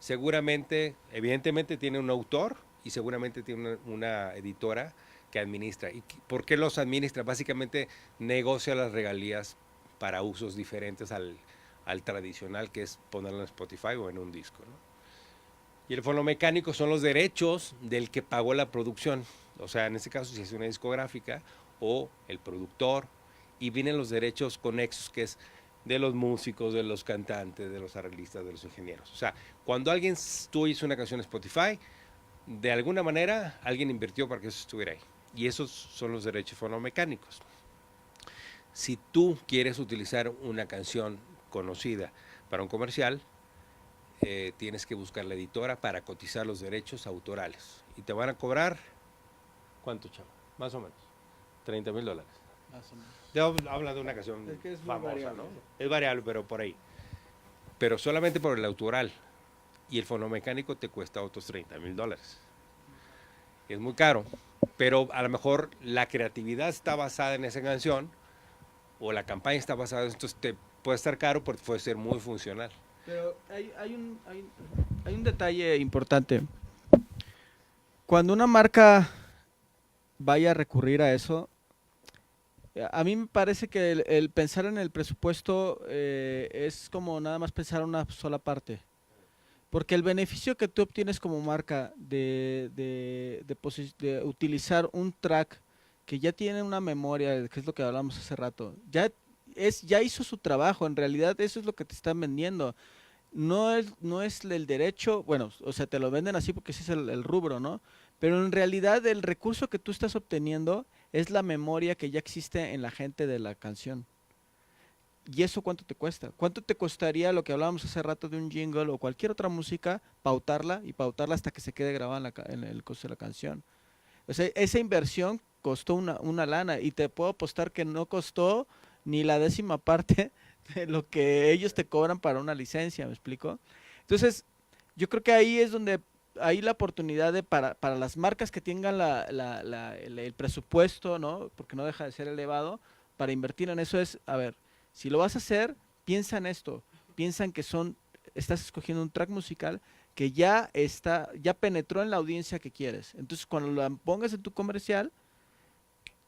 seguramente, evidentemente tiene un autor y seguramente tiene una editora que administra. ¿Y por qué los administra? Básicamente negocia las regalías para usos diferentes al tradicional, que es ponerlo en Spotify o en un disco, ¿no? Y el fonomecánico son los derechos del que pagó la producción. O sea, en este caso, si es una discográfica o el productor, y vienen los derechos conexos, que es de los músicos, de los cantantes, de los arreglistas, de los ingenieros. O sea, cuando tú hizo una canción en Spotify, de alguna manera alguien invirtió para que eso estuviera ahí. Y esos son los derechos fonomecánicos. Si tú quieres utilizar una canción conocida para un comercial, tienes que buscar la editora para cotizar los derechos autorales. Y te van a cobrar, ¿cuánto, chavo? Más o menos, $30,000. Más o menos. Habla de una canción Es muy famosa, variable. ¿no? Es variable, pero por ahí. Pero solamente por el autoral. y el fonomecánico te cuesta otros $30,000. Es muy caro, pero a lo mejor la creatividad está basada en esa canción o la campaña está basada en esto, te puede estar caro porque puede ser muy funcional. Pero hay un detalle importante. Cuando una marca vaya a recurrir a eso, a mí me parece que el pensar en el presupuesto es como nada más pensar en una sola parte. Porque el beneficio que tú obtienes como marca de utilizar un track que ya tiene una memoria, que es lo que hablamos hace rato, ya hizo su trabajo, en realidad eso es lo que te están vendiendo. No es el derecho, bueno, o sea, te lo venden así porque ese es el rubro, ¿no? Pero en realidad el recurso que tú estás obteniendo es la memoria que ya existe en la gente de la canción. ¿Y eso cuánto te cuesta? ¿Cuánto te costaría lo que hablábamos hace rato de un jingle o cualquier otra música, pautarla hasta que se quede grabada en el costo de la canción? O sea, esa inversión costó una lana y te puedo apostar que no costó ni la 10ª parte de lo que ellos te cobran para una licencia, ¿me explico? Entonces, yo creo que ahí es donde hay la oportunidad para las marcas que tengan el presupuesto, ¿no? Porque no deja de ser elevado, para invertir en eso es, a ver, si lo vas a hacer, piensa en esto, piensa en que estás escogiendo un track musical que ya penetró en la audiencia que quieres. Entonces, cuando lo pongas en tu comercial,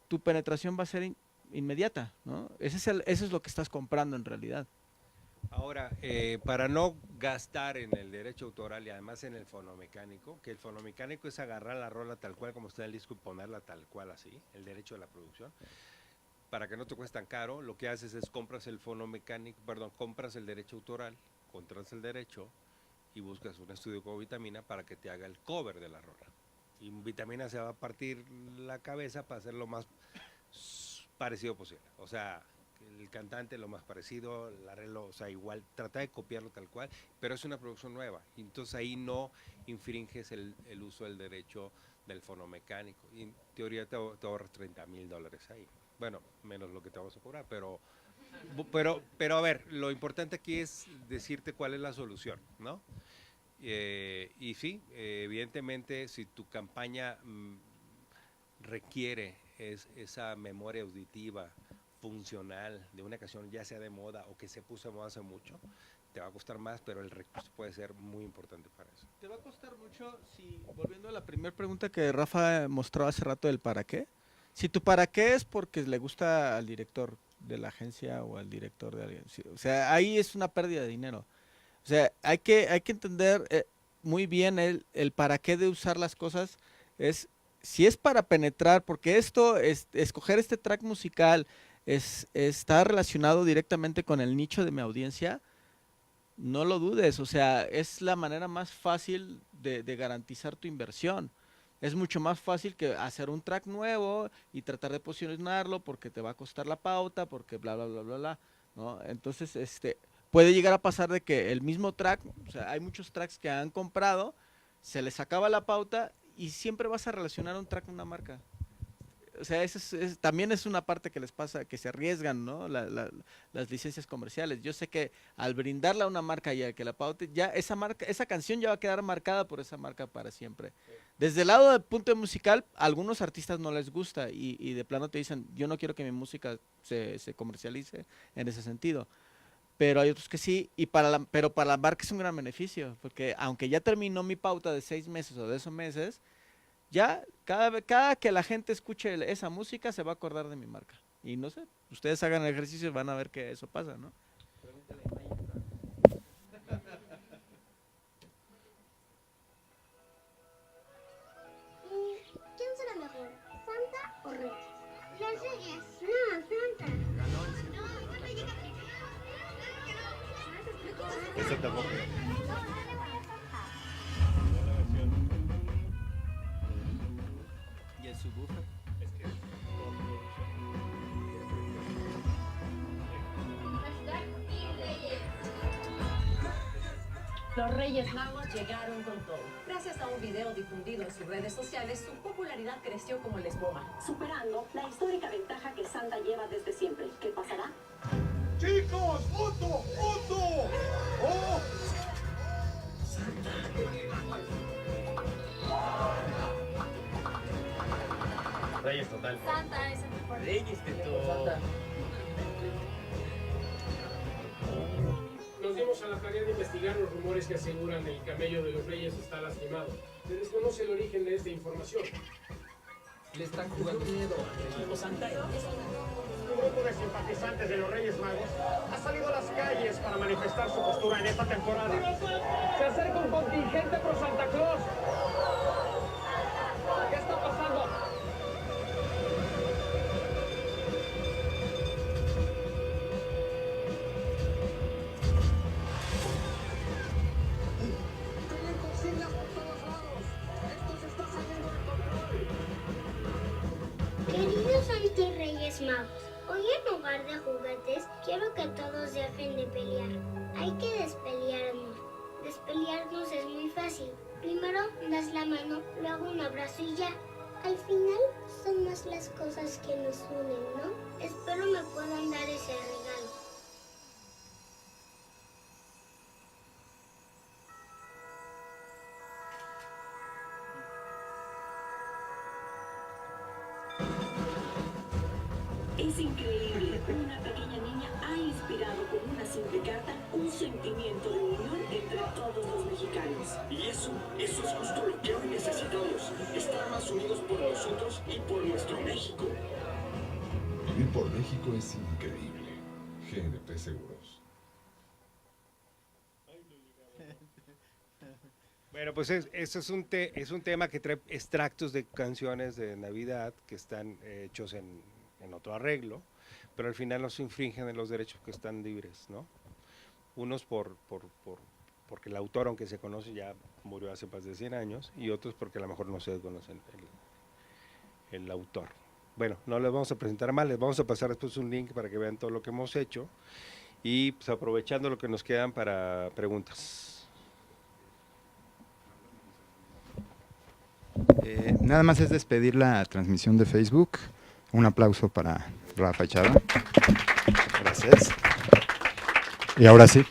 tu penetración va a ser inmediata, ¿no? Eso es lo que estás comprando en realidad. Ahora, para no gastar en el derecho autoral y además en el fonomecánico, que el fonomecánico es agarrar la rola tal cual como está en el disco y ponerla tal cual así, el derecho de la producción, para que no te cueste tan caro, lo que haces es compras el derecho autoral, contratas el derecho y buscas un estudio como Vitamina para que te haga el cover de la rola. Y Vitamina se va a partir la cabeza para hacer lo más parecido posible. O sea, el cantante lo más parecido, el arreglo, o sea, igual, trata de copiarlo tal cual, pero es una producción nueva. Y entonces ahí no infringes el uso del derecho del fonomecánico. Y en teoría te ahorras $30,000 ahí. Bueno, menos lo que te vamos a cobrar, pero a ver, lo importante aquí es decirte cuál es la solución, ¿no? Y sí, evidentemente, si tu campaña requiere esa memoria auditiva funcional de una canción, ya sea de moda o que se puso de moda hace mucho, te va a costar más, pero el recurso puede ser muy importante para eso. Te va a costar mucho si, volviendo a la primera pregunta que Rafa mostró hace rato del para qué, si tu para qué es porque le gusta al director de la agencia o al director de alguien, o sea, ahí es una pérdida de dinero. O sea, hay que entender muy bien el para qué de usar las cosas. Si es para penetrar, porque escoger este track musical está relacionado directamente con el nicho de mi audiencia, no lo dudes. O sea, es la manera más fácil de garantizar tu inversión. Es mucho más fácil que hacer un track nuevo y tratar de posicionarlo porque te va a costar la pauta, porque bla, bla, bla, bla, bla, ¿no? Entonces, puede llegar a pasar de que el mismo track, o sea, hay muchos tracks que han comprado, se les acaba la pauta y siempre vas a relacionar un track con una marca. O sea, también es una parte que les pasa, que se arriesgan, ¿no? Las licencias comerciales. Yo sé que al brindarle a una marca ya que la paute, ya esa canción ya va a quedar marcada por esa marca para siempre. Desde el lado del punto musical, a algunos artistas no les gusta y de plano te dicen, yo no quiero que mi música se comercialice en ese sentido. Pero hay otros que sí, pero para la marca es un gran beneficio, porque aunque ya terminó mi pauta de 6 meses o de esos meses, ya cada que la gente escuche esa música se va a acordar de mi marca. Y no sé, ustedes hagan el ejercicio y van a ver que eso pasa, ¿no? ¿Quién será mejor, Santa o Reyes? Los Reyes. No, Santa. No, Santa llega primero. Eso tampoco. Y el subwoofer. Los Reyes Magos llegaron con todo. Gracias a un video difundido en sus redes sociales, su popularidad creció como la espuma, superando la histórica ventaja que Santa lleva desde siempre. ¿Qué pasará? ¡Chicos! ¡Foto! ¡Foto! ¡Oh! Santa. Reyes total. Santa es el mejor. Nos dimos a la tarea de investigar los rumores que aseguran el camello de los Reyes está lastimado. Se desconoce el origen de esta información. Le están jugando miedo al equipo Santa. Un grupo de simpatizantes de los Reyes Magos ha salido a las calles para manifestar su postura en esta temporada. Se acerca un contingente pro Santa Claus. ¿Qué está pasando? Tienen consignas por todos lados. Esto se está saliendo de control. Queridos Santos Reyes Magos, hoy en lugar de juguetes, quiero que todos dejen de pelear. Hay que despelearnos. Despelearnos es muy fácil. Primero das la mano, luego un abrazo y ya. Al final son más las cosas que nos unen, ¿no? Espero me puedan dar ese regalo. Es increíble, una pequeña niña ha inspirado con una simple carta un sentimiento de unión entre todos los mexicanos. Y eso es justo lo que hoy necesitamos. Estar más unidos por nosotros y por nuestro México. Vivir por México es increíble. GNP Seguros. Bueno, pues eso es un tema que trae extractos de canciones de Navidad que están hechos en otro arreglo, pero al final no se infringen en los derechos que están libres, ¿no? Unos porque el autor, aunque se conoce, ya murió hace más de 100 años, y otros porque a lo mejor no se conoce el autor. Bueno, no les vamos a presentar más, les vamos a pasar después un link para que vean todo lo que hemos hecho, y pues aprovechando lo que nos quedan para preguntas. Nada más es despedir la transmisión de Facebook. Un aplauso para Rafa Chava. Gracias. Y ahora sí.